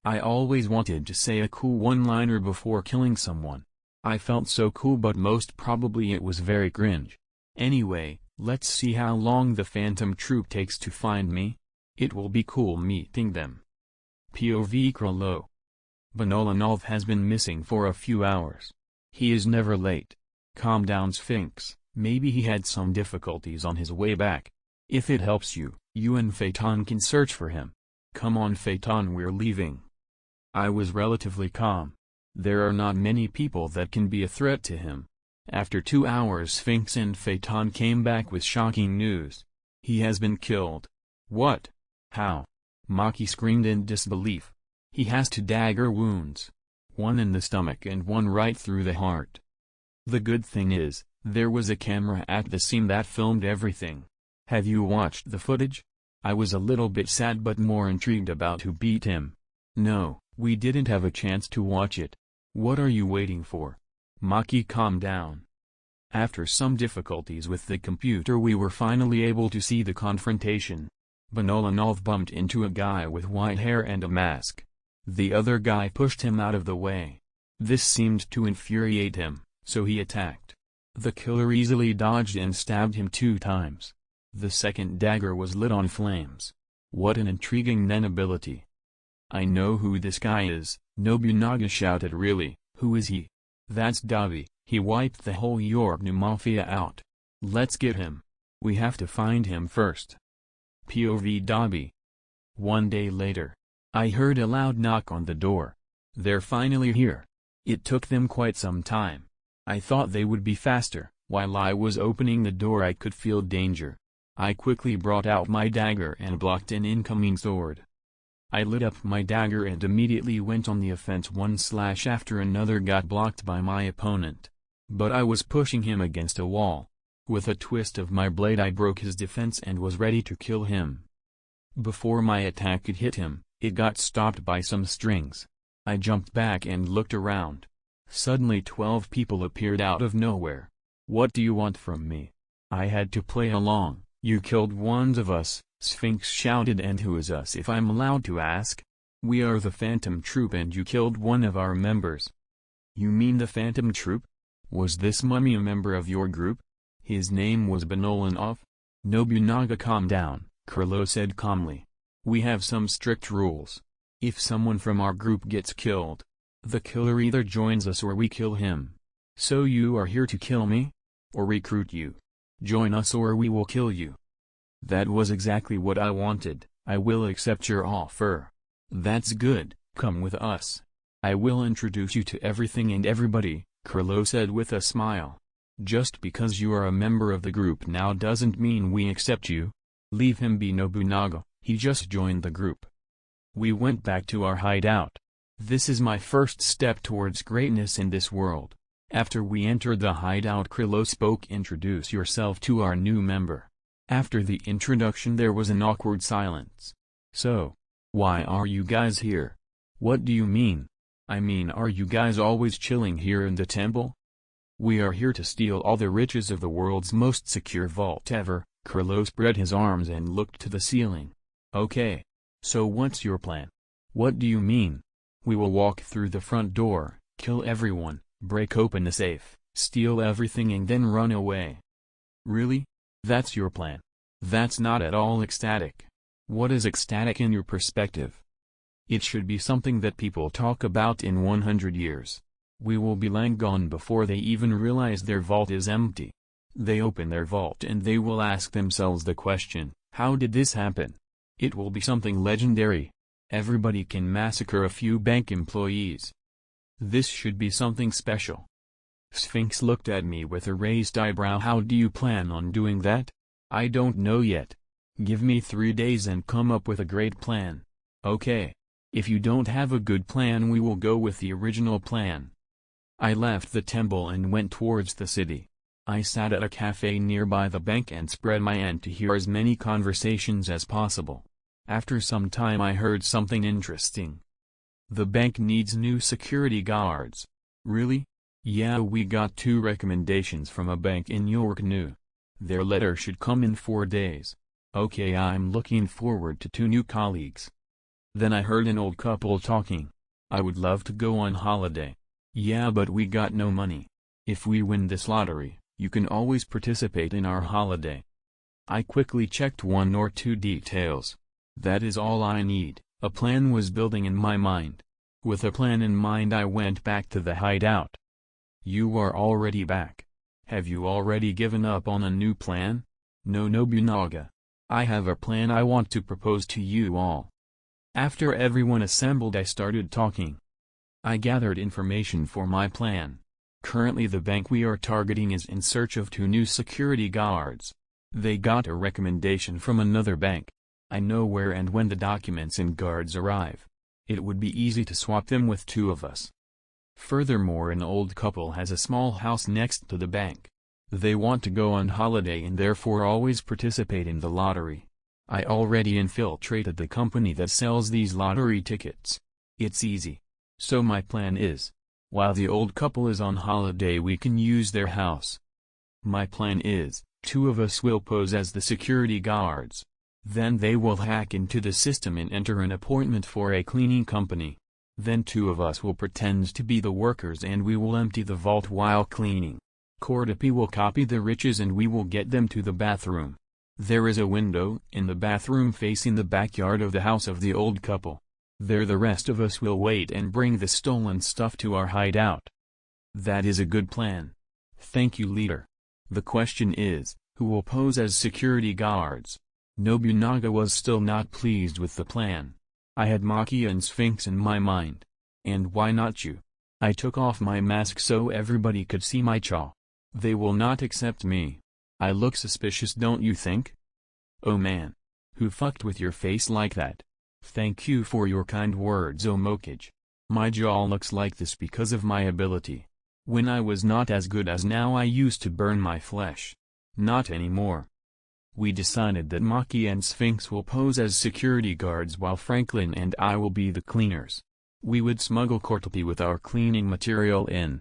I always wanted to say a cool one-liner before killing someone. I felt so cool, but most probably it was very cringe. Anyway, let's see how long the Phantom Troop takes to find me. It will be cool meeting them. POV Krilo. Benolanov has been missing for a few hours. He is never late. Calm down, Sphinx, maybe he had some difficulties on his way back. If it helps you, you and Phaeton can search for him. Come on Phaeton, we're leaving. I was relatively calm. There are not many people that can be a threat to him. After 2 hours Sphinx and Phaeton came back with shocking news. He has been killed. What? How? Maki screamed in disbelief. He has 2 dagger wounds. One in the stomach and one right through the heart. The good thing is, there was a camera at the scene that filmed everything. Have you watched the footage? I was a little bit sad but more intrigued about who beat him. No, we didn't have a chance to watch it. What are you waiting for? Maki, calm down. After some difficulties with the computer we were finally able to see the confrontation. Benolanov bumped into a guy with white hair and a mask. The other guy pushed him out of the way. This seemed to infuriate him, so he attacked. The killer easily dodged and stabbed him 2 times. The second dagger was lit on flames. What an intriguing Nen ability. I know who this guy is, Nobunaga shouted. Really, who is he? That's Dabi, he wiped the whole Yorknu Mafia out. Let's get him. We have to find him first. POV Dabi. 1 day later. I heard a loud knock on the door. They're finally here. It took them quite some time. I thought they would be faster. While I was opening the door I could feel danger. I quickly brought out my dagger and blocked an incoming sword. I lit up my dagger and immediately went on the offense. One slash after another got blocked by my opponent. But I was pushing him against a wall. With a twist of my blade I broke his defense and was ready to kill him. Before my attack could hit him, it got stopped by some strings. I jumped back and looked around. Suddenly 12 people appeared out of nowhere. What do you want from me? I had to play along. You killed one of us, Sphinx shouted. And who is us, if I'm allowed to ask? We are the Phantom Troop and you killed one of our members. You mean the Phantom Troop? Was this mummy a member of your group? His name was Benolanov? Nobunaga, calm down, Krilo said calmly. We have some strict rules. If someone from our group gets killed, the killer either joins us or we kill him. So you are here to kill me? Or recruit you? Join us or we will kill you. That was exactly what I wanted. I will accept your offer. That's good, come with us. I will introduce you to everything and everybody, Krilo said with a smile. Just because you are a member of the group now doesn't mean we accept you. Leave him be, Nobunaga, he just joined the group. We went back to our hideout. This is my first step towards greatness in this world. After we entered the hideout Krilo spoke. Introduce yourself to our new member. After the introduction there was an awkward silence. So, why are you guys here? What do you mean? I mean, are you guys always chilling here in the temple? We are here to steal all the riches of the world's most secure vault ever. Krilo spread his arms and looked to the ceiling. Okay. So what's your plan? What do you mean? We will walk through the front door, kill everyone, break open the safe, Steal everything and then run away. Really? That's your plan? That's not at all ecstatic. What is ecstatic in your perspective? It should be something that people talk about in 100 years. We will be long gone before they even realize their vault is empty. They open their vault and they will ask themselves the question, how did this happen? It will be something legendary. Everybody can massacre a few bank employees. This should be something special. Sphinx looked at me with a raised eyebrow. How do you plan on doing that? I don't know yet. Give me 3 days and come up with a great plan. Okay. If you don't have a good plan, we will go with the original plan. I left the temple and went towards the city. I sat at a cafe nearby the bank and spread my end to hear as many conversations as possible. After some time I heard something interesting. The bank needs new security guards. Really? Yeah, we got 2 recommendations from a bank in York New. Their letter should come in 4 days. Okay, I'm looking forward to 2 new colleagues. Then I heard an old couple talking. I would love to go on holiday. Yeah, but we got no money. If we win this lottery, you can always participate in our holiday. I quickly checked 1 or 2 details. That is all I need. A plan was building in my mind. With a plan in mind I went back to the hideout. You are already back. Have you already given up on a new plan? No, Nobunaga. I have a plan I want to propose to you all. After everyone assembled I started talking. I gathered information for my plan. Currently the bank we are targeting is in search of 2 new security guards. They got a recommendation from another bank. I know where and when the documents and guards arrive. It would be easy to swap them with 2 of us. Furthermore, an old couple has a small house next to the bank. They want to go on holiday and therefore always participate in the lottery. I already infiltrated the company that sells these lottery tickets. It's easy. So my plan is, while the old couple is on holiday we can use their house. My plan is, 2 of us will pose as the security guards. Then they will hack into the system and enter an appointment for a cleaning company. Then 2 of us will pretend to be the workers and we will empty the vault while cleaning. Cordopi will copy the riches and we will get them to the bathroom. There is a window in the bathroom facing the backyard of the house of the old couple. There the rest of us will wait and bring the stolen stuff to our hideout. That is a good plan. Thank you, leader. The question is, who will pose as security guards? Nobunaga was still not pleased with the plan. I had Maki and Sphinx in my mind. And why not you? I took off my mask so everybody could see my jaw. They will not accept me. I look suspicious, don't you think? Oh man. Who fucked with your face like that? Thank you for your kind words, Omokage. My jaw looks like this because of my ability. When I was not as good as now I used to burn my flesh. Not anymore. We decided that Maki and Sphinx will pose as security guards while Franklin and I will be the cleaners. We would smuggle Cortopi with our cleaning material in.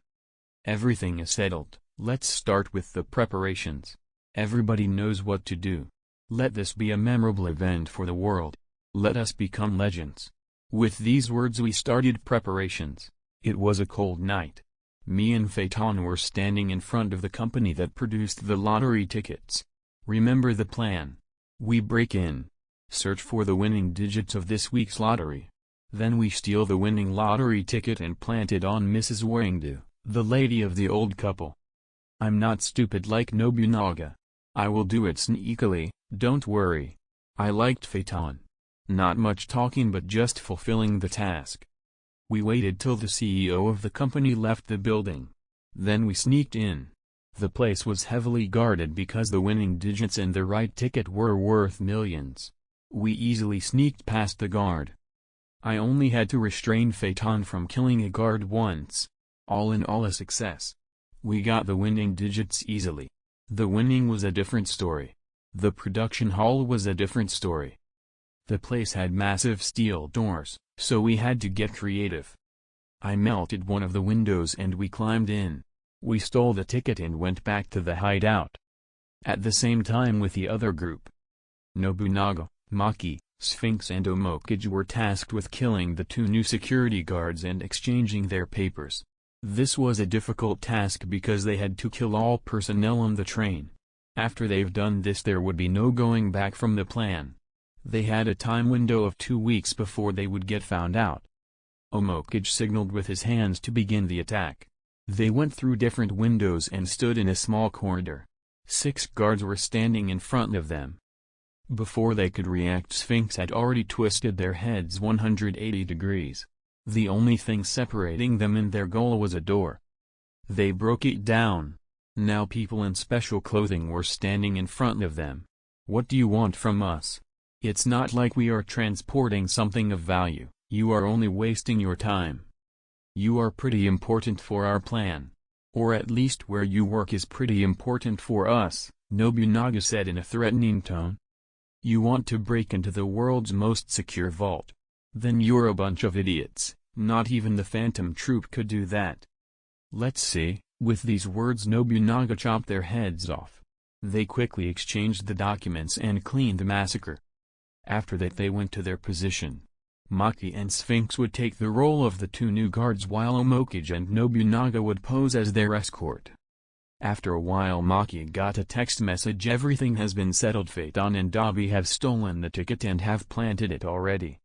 Everything is settled, let's start with the preparations. Everybody knows what to do. Let this be a memorable event for the world. Let us become legends. With these words we started preparations. It was a cold night. Me and Phaeton were standing in front of the company that produced the lottery tickets. Remember the plan. We break in. Search for the winning digits of this week's lottery. Then we steal the winning lottery ticket and plant it on Mrs. Wangdu, the lady of the old couple. I'm not stupid like Nobunaga. I will do it sneakily, don't worry. I liked Phaeton. Not much talking but just fulfilling the task. We waited till the CEO of the company left the building. Then we sneaked in. The place was heavily guarded because the winning digits and the right ticket were worth millions. We easily sneaked past the guard. I only had to restrain Phaeton from killing a guard once. All in all a success. We got the winning digits easily. The winning was a different story. The production hall was a different story. The place had massive steel doors, so we had to get creative. I melted one of the windows and we climbed in. We stole the ticket and went back to the hideout. At the same time with the other group. Nobunaga, Maki, Sphinx and Omokage were tasked with killing the 2 new security guards and exchanging their papers. This was a difficult task because they had to kill all personnel on the train. After they've done this there would be no going back from the plan. They had a time window of 2 weeks before they would get found out. HxH signaled with his hands to begin the attack. They went through different windows and stood in a small corridor. 6 guards were standing in front of them. Before they could react, Sphinx had already twisted their heads 180 degrees. The only thing separating them and their goal was a door. They broke it down. Now people in special clothing were standing in front of them. What do you want from us? It's not like we are transporting something of value. You are only wasting your time. You are pretty important for our plan. Or at least where you work is pretty important for us, Nobunaga said in a threatening tone. You want to break into the world's most secure vault. Then you're a bunch of idiots. Not even the Phantom Troop could do that. Let's see. With these words Nobunaga chopped their heads off. They quickly exchanged the documents and cleaned the massacre. After that they went to their position. Maki and Sphinx would take the role of the 2 new guards while HxH and Nobunaga would pose as their escort. After a while Maki got a text message: everything has been settled. Phaeton and Dabi have stolen the ticket and have planted it already.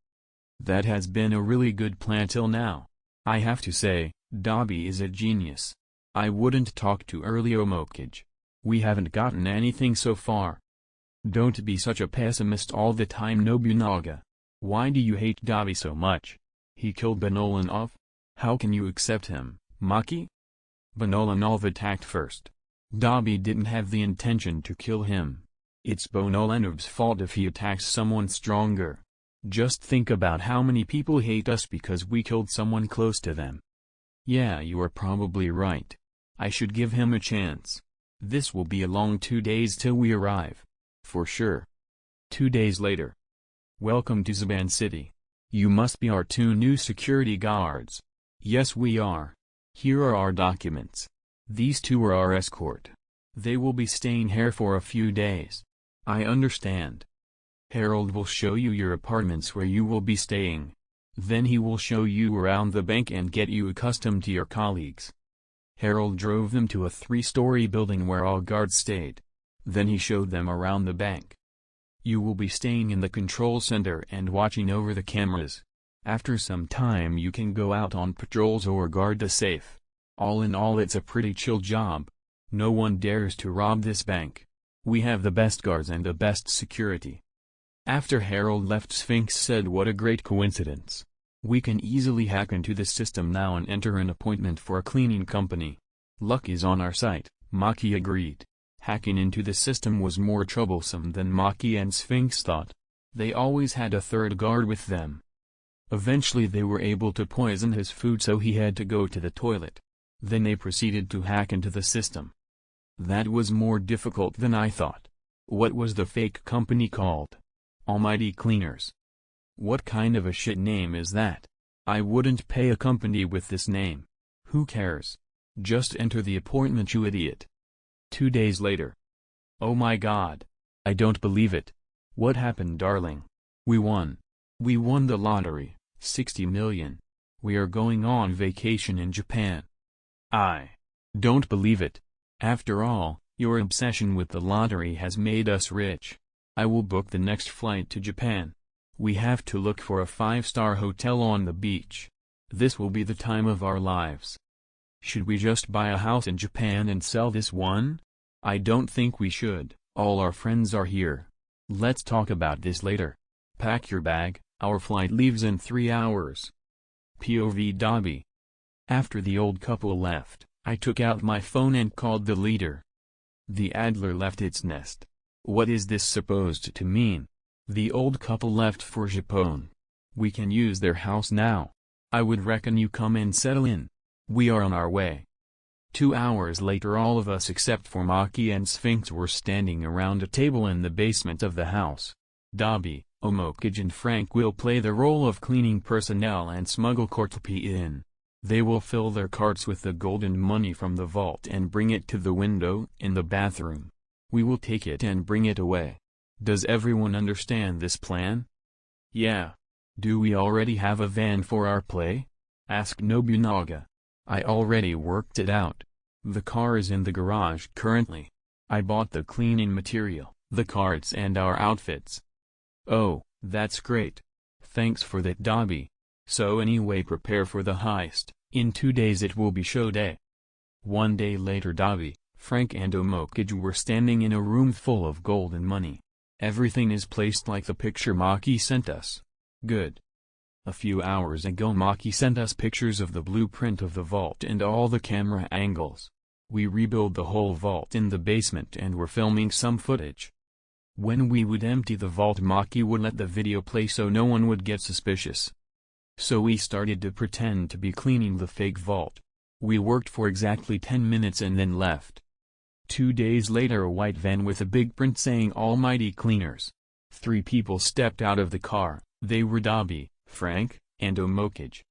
That has been a really good plan till now. I have to say, Dabi is a genius. I wouldn't talk too early, HxH. We haven't gotten anything so far. Don't be such a pessimist all the time, Nobunaga. Why do you hate Dabi so much? He killed Banolanov? How can you accept him, Maki? Banolanov attacked first. Dabi didn't have the intention to kill him. It's Bonolanov's fault if he attacks someone stronger. Just think about how many people hate us because we killed someone close to them. Yeah, you are probably right. I should give him a chance. This will be a long 2 days till we arrive. For sure. 2 days later. Welcome to Zaban City. You must be our 2 new security guards. Yes, we are. Here are our documents. These 2 are our escort. They will be staying here for a few days. I understand. Harold will show you your apartments where you will be staying. Then he will show you around the bank and get you accustomed to your colleagues. Harold drove them to a 3-story building where all guards stayed. Then he showed them around the bank. You will be staying in the control center and watching over the cameras. After some time you can go out on patrols or guard the safe. All in all it's a pretty chill job. No one dares to rob this bank. We have the best guards and the best security. After Harold left, Sphinx said, what a great coincidence. We can easily hack into the system now and enter an appointment for a cleaning company. Luck is on our side, Maki agreed. Hacking into the system was more troublesome than Maki and Sphinx thought. They always had a 3rd guard with them. Eventually they were able to poison his food, so he had to go to the toilet. Then they proceeded to hack into the system. That was more difficult than I thought. What was the fake company called? Almighty Cleaners. What kind of a shit name is that? I wouldn't pay a company with this name. Who cares? Just enter the appointment, you idiot. 2 days later. Oh my god. I don't believe it. What happened, darling? We won. We won the lottery, 60 million. We are going on vacation in Japan. I don't believe it. After all, your obsession with the lottery has made us rich. I will book the next flight to Japan. We have to look for a 5-star hotel on the beach. This will be the time of our lives. Should we just buy a house in Japan and sell this one? I don't think we should. All our friends are here. Let's talk about this later. Pack your bag, our flight leaves in 3 hours. POV Dabi. After the old couple left, I took out my phone and called the leader. The adler left its nest. What is this supposed to mean? The old couple left for Japan. We can use their house now. I would reckon you come and settle in. We are on our way. 2 hours later, all of us except for Maki and Sphinx were standing around a table in the basement of the house. Dabi, HxH and Frank will play the role of cleaning personnel and smuggle Kortlepi in. They will fill their carts with the golden money from the vault and bring it to the window in the bathroom. We will take it and bring it away. Does everyone understand this plan? Yeah. Do we already have a van for our play? Asked Nobunaga. I already worked it out. The car is in the garage currently. I bought the cleaning material, the carts and our outfits. Oh, that's great. Thanks for that, Dabi. So anyway, prepare for the heist. In 2 days it will be show day. 1 day later, Dabi, Frank and HxH were standing in a room full of gold and money. Everything is placed like the picture Maki sent us. Good. A few hours ago Maki sent us pictures of the blueprint of the vault and all the camera angles. We rebuild the whole vault in the basement and were filming some footage. When we would empty the vault, Maki would let the video play so no one would get suspicious. So we started to pretend to be cleaning the fake vault. We worked for exactly 10 minutes and then left. 2 days later, a white van with a big print saying Almighty Cleaners. 3 people stepped out of the car. They were Dabi, Frank, and HxH.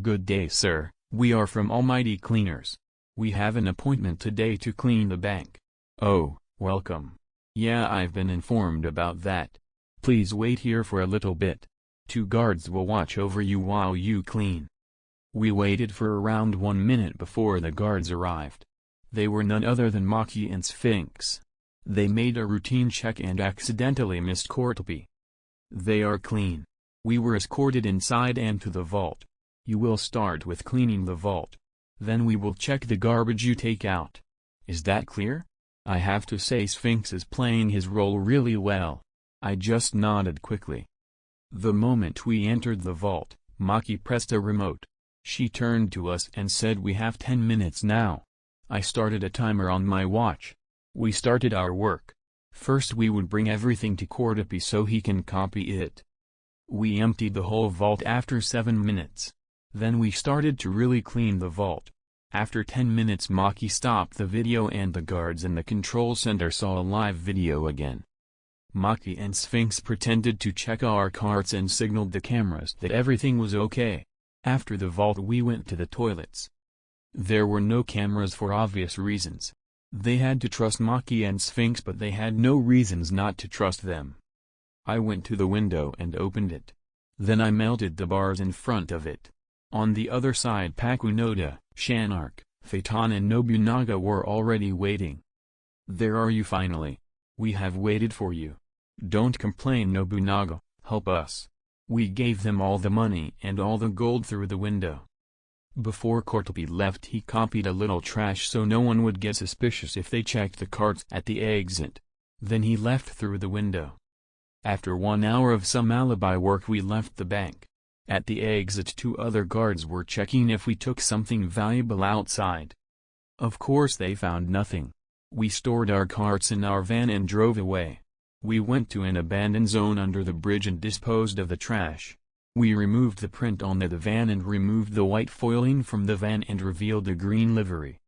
Good day, sir. We are from Almighty Cleaners. We have an appointment today to clean the bank. Oh, welcome. Yeah, I've been informed about that. Please wait here for a little bit. 2 guards will watch over you while you clean. We waited for around 1 minute before the guards arrived. They were none other than Maki and Sphinx. They made a routine check and accidentally missed Courtopy. They are clean. We were escorted inside and to the vault. You will start with cleaning the vault. Then we will check the garbage you take out. Is that clear? I have to say Sphinx is playing his role really well. I just nodded quickly. The moment we entered the vault, Maki pressed a remote. She turned to us and said, we have 10 minutes now. I started a timer on my watch. We started our work. First we would bring everything to Courtopy so he can copy it. We emptied the whole vault after 7 minutes. Then we started to really clean the vault. After 10 minutes Maki stopped the video and the guards in the control center saw a live video again. Maki and Sphinx pretended to check our carts and signaled the cameras that everything was okay. After the vault we went to the toilets. There were no cameras for obvious reasons. They had to trust Maki and Sphinx, but they had no reasons not to trust them. I went to the window and opened it. Then I melted the bars in front of it. On the other side Pakunoda, Shanark, Phaeton and Nobunaga were already waiting. There are you finally. We have waited for you. Don't complain, Nobunaga, help us. We gave them all the money and all the gold through the window. Before Courtopy left he copied a little trash so no one would get suspicious if they checked the carts at the exit. Then he left through the window. After 1 hour of some alibi work we left the bank. At the exit 2 other guards were checking if we took something valuable outside. Of course they found nothing. We stored our carts in our van and drove away. We went to an abandoned zone under the bridge and disposed of the trash. We removed the print on the van and removed the white foiling from the van and revealed the green livery.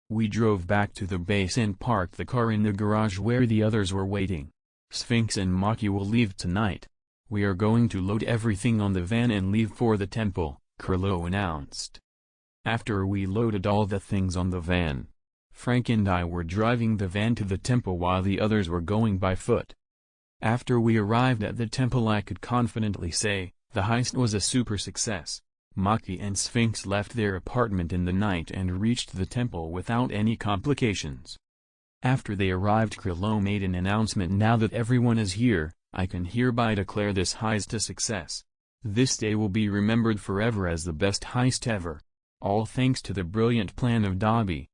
We drove back to the base and parked the car in the garage where the others were waiting. Sphinx and Maki will leave tonight. We are going to load everything on the van and leave for the temple, Kurlo announced. After we loaded all the things on the van, Frank and I were driving the van to the temple while the others were going by foot. After we arrived at the temple I could confidently say, the heist was a super success. Maki and Sphinx left their apartment in the night and reached the temple without any complications. After they arrived Kurlo made an announcement, now that everyone is here, I can hereby declare this heist a success. This day will be remembered forever as the best heist ever. All thanks to the brilliant plan of Dabi.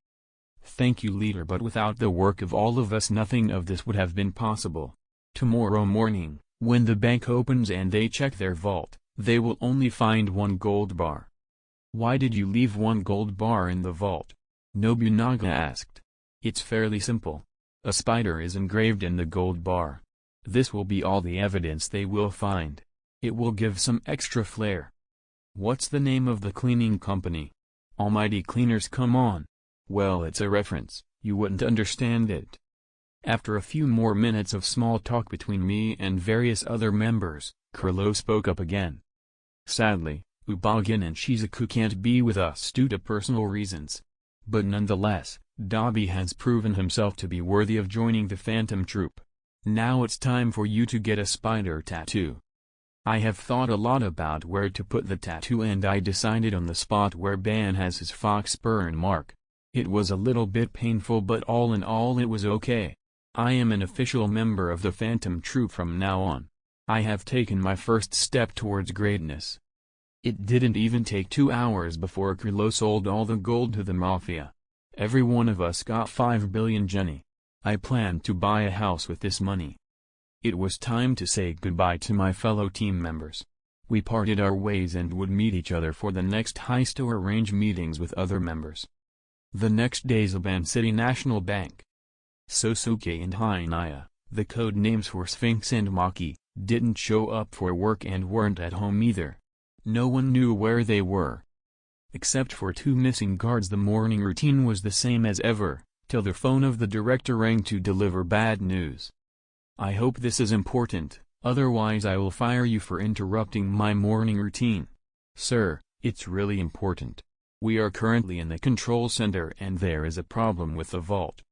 Thank you, leader, but without the work of all of us nothing of this would have been possible. Tomorrow morning, when the bank opens and they check their vault, they will only find 1 gold bar. Why did you leave 1 gold bar in the vault? Nobunaga asked. It's fairly simple. A spider is engraved in the gold bar. This will be all the evidence they will find. It will give some extra flair. What's the name of the cleaning company? Almighty Cleaners, come on. Well, it's a reference, you wouldn't understand it. After a few more minutes of small talk between me and various other members, Kurlo spoke up again. Sadly, Ubagin and Shizuku can't be with us due to personal reasons. But nonetheless, Dabi has proven himself to be worthy of joining the Phantom Troop. Now it's time for you to get a spider tattoo. I have thought a lot about where to put the tattoo, and I decided on the spot where Ban has his fox burn mark. It was a little bit painful, but all in all it was okay. I am an official member of the Phantom Troupe from now on. I have taken my first step towards greatness. It didn't even take 2 hours before Krilo sold all the gold to the Mafia. Every one of us got 5 billion jenny. I planned to buy a house with this money. It was time to say goodbye to my fellow team members. We parted our ways and would meet each other for the next heist or arrange meetings with other members. The next day, Zaban City National Bank. Sosuke and Hinaya, the code names for Sphinx and Maki, didn't show up for work and weren't at home either. No one knew where they were. Except for 2 missing guards, the morning routine was the same as ever, till the phone of the director rang to deliver bad news. I hope this is important, otherwise I will fire you for interrupting my morning routine. Sir, it's really important. We are currently in the control center and there is a problem with the vault.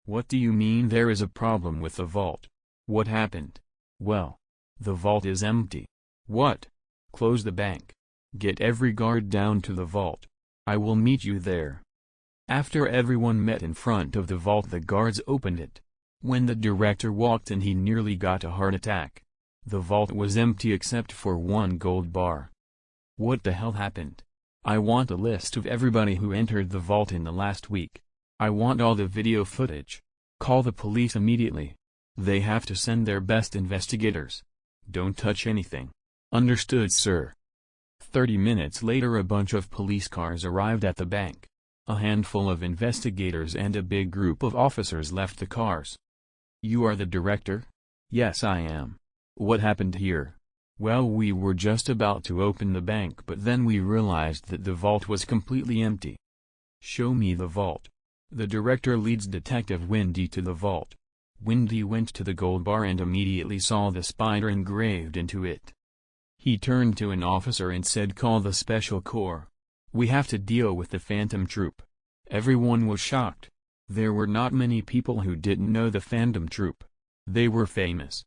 What do you mean there is a problem with the vault? What happened? Well, the vault is empty. What? Close the bank. Get every guard down to the vault. I will meet you there. After everyone met in front of the vault, the guards opened it. When the director walked in, he nearly got a heart attack. The vault was empty except for 1 gold bar. What the hell happened? I want a list of everybody who entered the vault in the last week. I want all the video footage. Call the police immediately. They have to send their best investigators. Don't touch anything. Understood, sir. 30 minutes later, a bunch of police cars arrived at the bank. A handful of investigators and a big group of officers left the cars. You are the director? Yes, I am. What happened here? Well, we were just about to open the bank, but then we realized that the vault was completely empty. Show me the vault. The director leads Detective Windy to the vault. Windy went to the gold bar and immediately saw the spider engraved into it. He turned to an officer and said, "Call the Special Corps. We have to deal with the Phantom Troupe." Everyone was shocked. There were not many people who didn't know the Phantom Troupe. They were famous.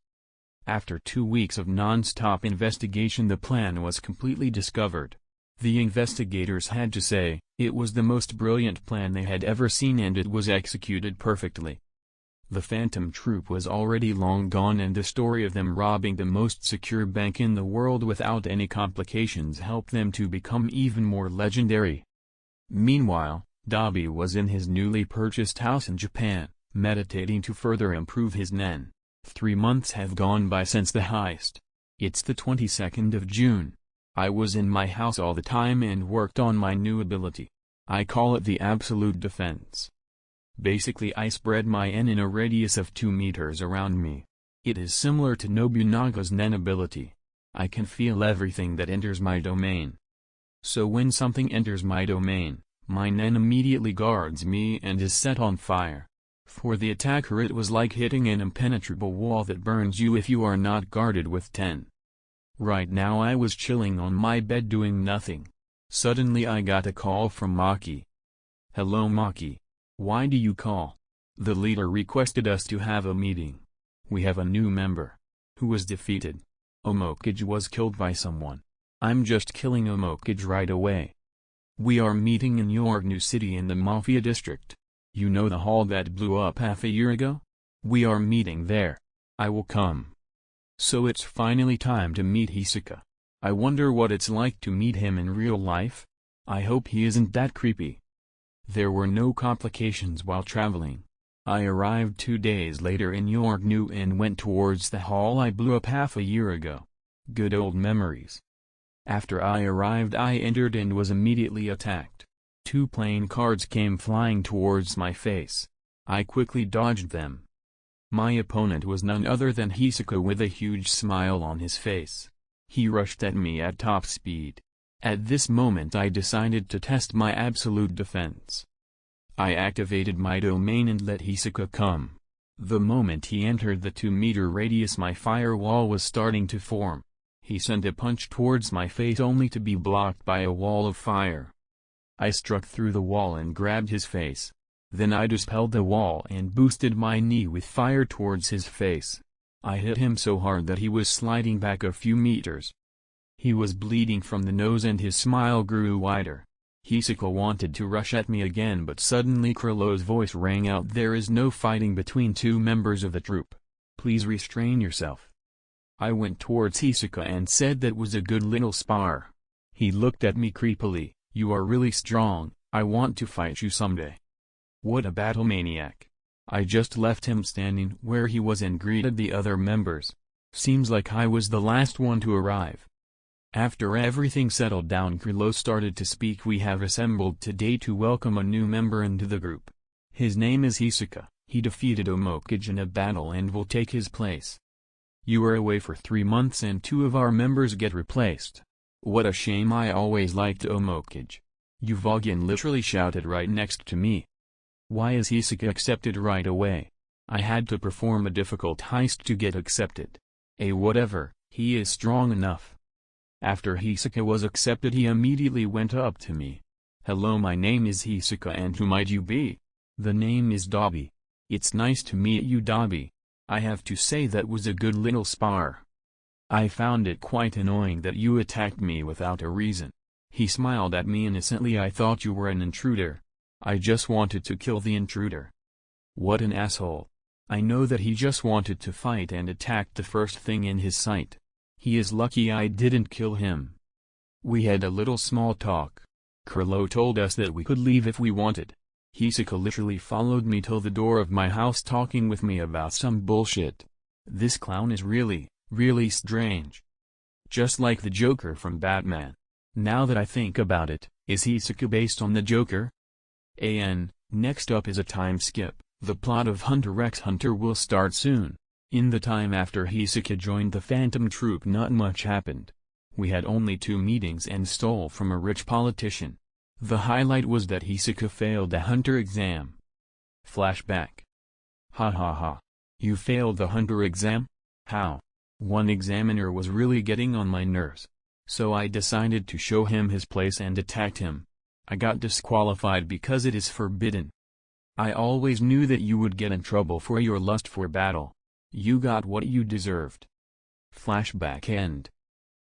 After 2 weeks of non-stop investigation, the plan was completely discovered. The investigators had to say, it was the most brilliant plan they had ever seen, and it was executed perfectly. The Phantom Troupe was already long gone, and the story of them robbing the most secure bank in the world without any complications helped them to become even more legendary. Meanwhile, Dabi was in his newly purchased house in Japan, meditating to further improve his nen. 3 months have gone by since the heist. It's the 22nd of June. I was in my house all the time and worked on my new ability. I call it the Absolute Defense. Basically, I spread my nen in a radius of 2 meters around me. It is similar to Nobunaga's nen ability. I can feel everything that enters my domain. So when something enters my domain, my nen immediately guards me and is set on fire. For the attacker, it was like hitting an impenetrable wall that burns you if you are not guarded with 10. Right now I was chilling on my bed doing nothing. Suddenly I got a call from Maki. "Hello Maki. Why do you call? The leader requested us to have a meeting. We have a new member. Who was defeated. Omokage was killed by someone. I'm just killing Omokage right away. We are meeting in your new city in the Mafia district. You know the hall that blew up half a year ago? We are meeting there. I will come." So it's finally time to meet Hisoka. I wonder what it's like to meet him in real life. I hope he isn't that creepy. There were no complications while traveling. I arrived 2 days later in Yorknu and went towards the hall I blew up half a year ago. Good old memories. After I arrived, I entered and was immediately attacked. 2 playing cards came flying towards my face. I quickly dodged them. My opponent was none other than Hisoka with a huge smile on his face. He rushed at me at top speed. At this moment I decided to test my absolute defense. I activated my domain and let Hisoka come. The moment he entered the 2-meter radius, my firewall was starting to form. He sent a punch towards my face only to be blocked by a wall of fire. I struck through the wall and grabbed his face. Then I dispelled the wall and boosted my knee with fire towards his face. I hit him so hard that he was sliding back a few meters. He was bleeding from the nose and his smile grew wider. HxH wanted to rush at me again, but suddenly Krillo's voice rang out, "There is no fighting between two members of the troupe. Please restrain yourself." I went towards HxH and said that was a good little spar. He looked at me creepily. "You are really strong, I want to fight you someday." What a battle maniac. I just left him standing where he was and greeted the other members. Seems like I was the last one to arrive. After everything settled down, Krillo started to speak. "We have assembled today to welcome a new member into the group. His name is HxH. He defeated HxH in a battle and will take his place. You were away for 3 months and 2 of our members get replaced. What a shame, I always liked HxH. Yuvagian literally shouted right next to me. Why is HxH accepted right away? I had to perform a difficult heist to get accepted. Whatever, he is strong enough. After HxH was accepted, he immediately went up to me. "Hello, my name is HxH and who might you be?" "The name is Dabi. It's nice to meet you, Dabi. I have to say that was a good little spar. I found it quite annoying that you attacked me without a reason." He smiled at me innocently. "I thought you were an intruder. I just wanted to kill the intruder." What an asshole. I know that he just wanted to fight and attacked the first thing in his sight. He is lucky I didn't kill him. We had a little small talk. Krillo told us that we could leave if we wanted. HxH literally followed me till the door of my house talking with me about some bullshit. This clown is really, really strange. Just like the Joker from Batman. Now that I think about it, is HxH based on the Joker? Next up is a time skip. The plot of Hunter x Hunter will start soon. In the time after HxH joined the Phantom Troupe, not much happened. We had only 2 meetings and stole from a rich politician. The highlight was that HxH failed the Hunter exam. Flashback. Ha ha ha. You failed the Hunter exam? How? One examiner was really getting on my nerves. So I decided to show him his place and attacked him. I got disqualified because it is forbidden. I always knew that you would get in trouble for your lust for battle. You got what you deserved. Flashback end.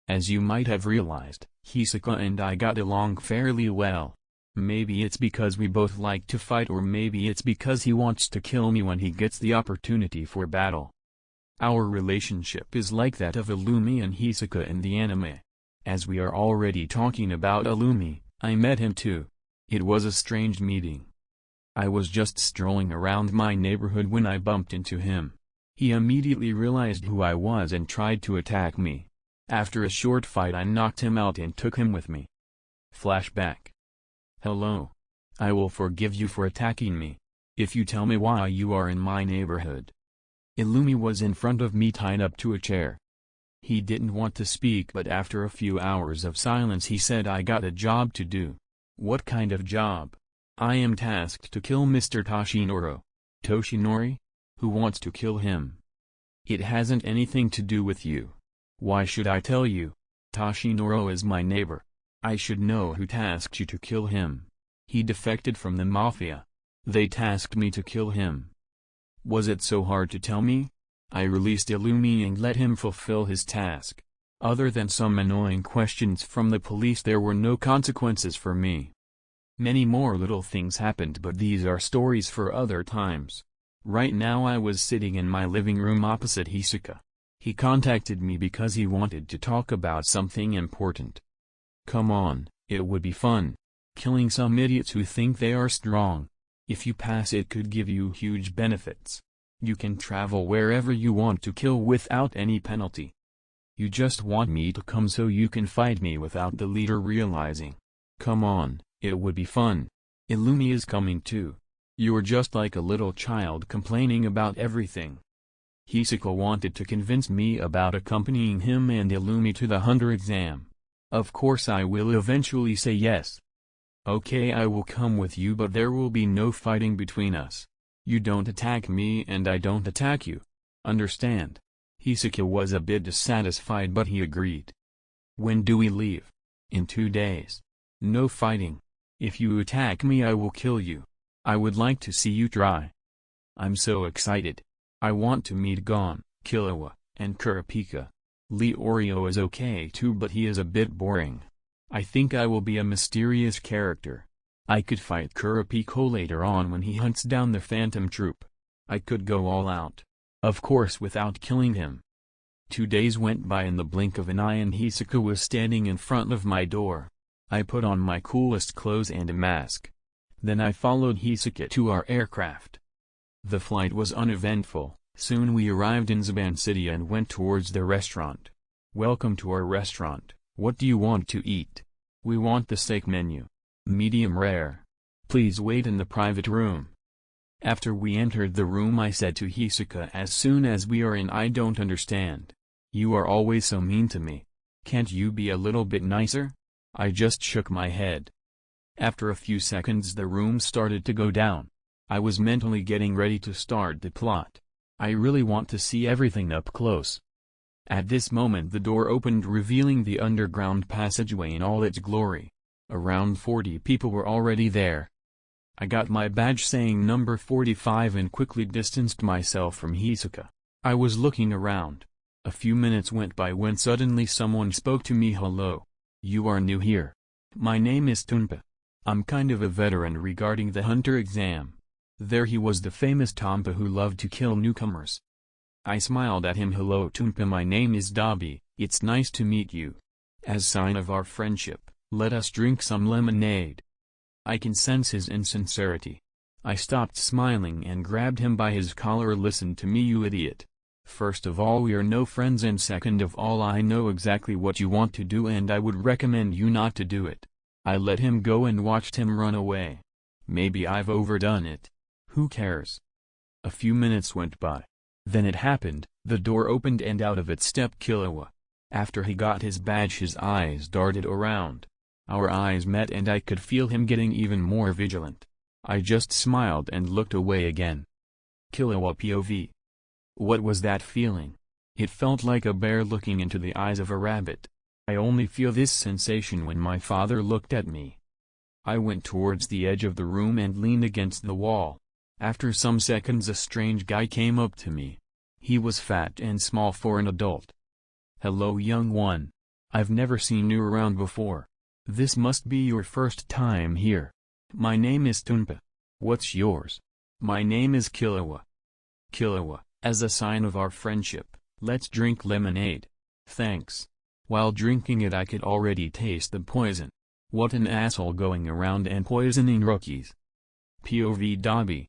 As you might have realized, HxH and I got along fairly well. Maybe it's because we both like to fight, or maybe it's because he wants to kill me when he gets the opportunity for battle. Our relationship is like that of Illumi and HxH in the anime. As we are already talking about Illumi, I met him too. It was a strange meeting. I was just strolling around my neighborhood when I bumped into him. He immediately realized who I was and tried to attack me. After a short fight, I knocked him out and took him with me. Flashback. Hello. I will forgive you for attacking me, if you tell me why you are in my neighborhood. Illumi was in front of me tied up to a chair. He didn't want to speak, but after a few hours of silence he said, "I got a job to do." "What kind of job?" "I am tasked to kill Mr. Toshinori." "Toshinori? Who wants to kill him?" "It hasn't anything to do with you." "Why should I tell you? Toshinori is my neighbor. I should know who tasked you to kill him. He defected from the mafia. They tasked me to kill him." "Was it so hard to tell me?" I released Illumi and let him fulfill his task. Other than some annoying questions from the police, there were no consequences for me. Many more little things happened, but these are stories for other times. Right now I was sitting in my living room opposite HxH. He contacted me because he wanted to talk about something important. Come on, it would be fun. Killing some idiots who think they are strong. If you pass, it could give you huge benefits. You can travel wherever you want to kill without any penalty. You just want me to come so you can fight me without the leader realizing. Come on, it would be fun. Illumi is coming too. You're just like a little child complaining about everything. HxH wanted to convince me about accompanying him and Illumi to the Hunter exam. Of course I will eventually say yes. Okay, I will come with you, but there will be no fighting between us. You don't attack me and I don't attack you. Understand? HxH was a bit dissatisfied, but he agreed. When do we leave? In 2 days. No fighting. If you attack me, I will kill you. I would like to see you try. I'm so excited. I want to meet Gon. Killua, and Kurapika. Leorio is okay too, but he is a bit boring. I think I will be a mysterious character. I could fight Kurapika later on when he hunts down the Phantom Troop. I could go all out. Of course without killing him. 2 days went by in the blink of an eye and Hisoka was standing in front of my door. I put on my coolest clothes and a mask. Then I followed Hisoka to our aircraft. The flight was uneventful. Soon we arrived in Zaban City and went towards the restaurant. Welcome to our restaurant. What do you want to eat? We want the steak menu. Medium rare. Please wait in the private room. After we entered the room I said to Hisoka as soon as we are in, I don't understand. You are always so mean to me. Can't you be a little bit nicer? I just shook my head. After a few seconds the room started to go down. I was mentally getting ready to start the plot. I really want to see everything up close. At this moment the door opened revealing the underground passageway in all its glory. Around 40 people were already there. I got my badge saying number 45 and quickly distanced myself from Hisoka. I was looking around. A few minutes went by when suddenly someone spoke to me. Hello. You are new here. My name is Tumpa. I'm kind of a veteran regarding the hunter exam. There he was, the famous Tompa who loved to kill newcomers. I smiled at him. Hello Tumpa, my name is Dabi, it's nice to meet you. As sign of our friendship, let us drink some lemonade. I can sense his insincerity. I stopped smiling and grabbed him by his collar. Listen to me, you idiot. First of all, we are no friends, and second of all, I know exactly what you want to do and I would recommend you not to do it. I let him go and watched him run away. Maybe I've overdone it. Who cares? A few minutes went by. Then it happened, the door opened and out of it stepped Killua. After he got his badge his eyes darted around. Our eyes met and I could feel him getting even more vigilant. I just smiled and looked away again. Killua POV. What was that feeling? It felt like a bear looking into the eyes of a rabbit. I only feel this sensation when my father looked at me. I went towards the edge of the room and leaned against the wall. After some seconds a strange guy came up to me. He was fat and small for an adult. Hello young one. I've never seen you around before. This must be your first time here. My name is Tumpa. What's yours? My name is Killua. Killua, as a sign of our friendship, let's drink lemonade. Thanks. While drinking it I could already taste the poison. What an asshole going around and poisoning rookies. POV Dabi.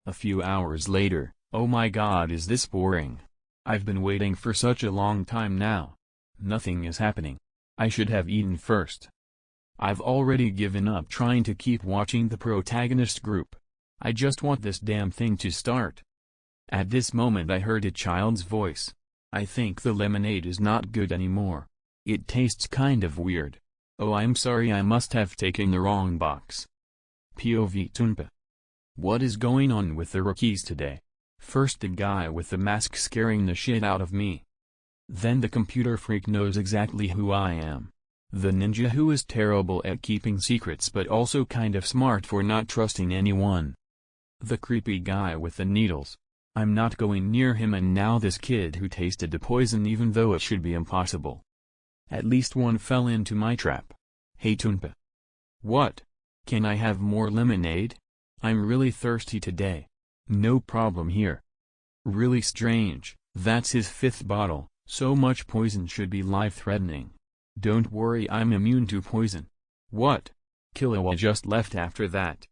A few hours later, oh my god, is this boring. I've been waiting for such a long time now. Nothing is happening. I should have eaten first. I've already given up trying to keep watching the protagonist group. I just want this damn thing to start. At this moment I heard a child's voice. I think the lemonade is not good anymore. It tastes kind of weird. Oh, I'm sorry, I must have taken the wrong box. POV Tumpa. What is going on with the rookies today? First the guy with the mask scaring the shit out of me. Then the computer freak knows exactly who I am. The ninja who is terrible at keeping secrets but also kind of smart for not trusting anyone. The creepy guy with the needles. I'm not going near him, and now this kid who tasted the poison even though it should be impossible. At least one fell into my trap. Hey Tumpa. What? Can I have more lemonade? I'm really thirsty today. No problem here. Really strange, that's his 5th bottle, so much poison should be life-threatening. Don't worry, I'm immune to poison. What? Killua just left after that.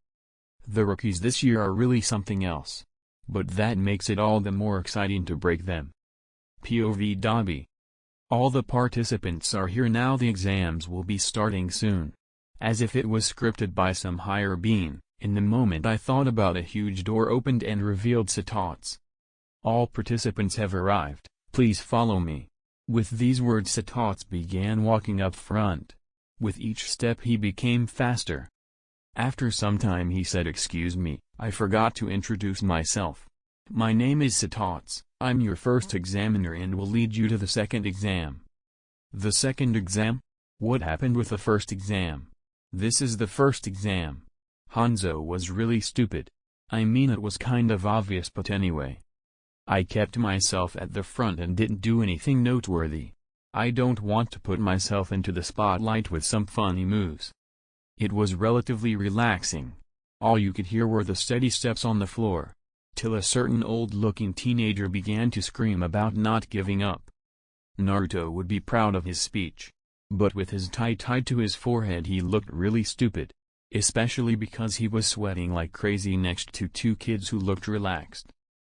The rookies this year are really something else. But that makes it all the more exciting to break them. POV Dabi. All the participants are here now, the exams will be starting soon. As if it was scripted by some higher being. In the moment I thought about, a huge door opened and revealed Satots. All participants have arrived, please follow me. With these words Satots began walking up front. With each step he became faster. After some time he said, excuse me, I forgot to introduce myself. My name is Satots, I'm your first examiner and will lead you to the second exam. The second exam? What happened with the first exam? This is the first exam. Hanzo was really stupid. I mean, it was kind of obvious, but anyway. I kept myself at the front and didn't do anything noteworthy. I don't want to put myself into the spotlight with some funny moves. It was relatively relaxing. All you could hear were the steady steps on the floor, till a certain old-looking teenager began to scream about not giving up. Naruto would be proud of his speech. But with his tie tied to his forehead he looked really stupid. Especially because he was sweating like crazy next to two kids who looked relaxed.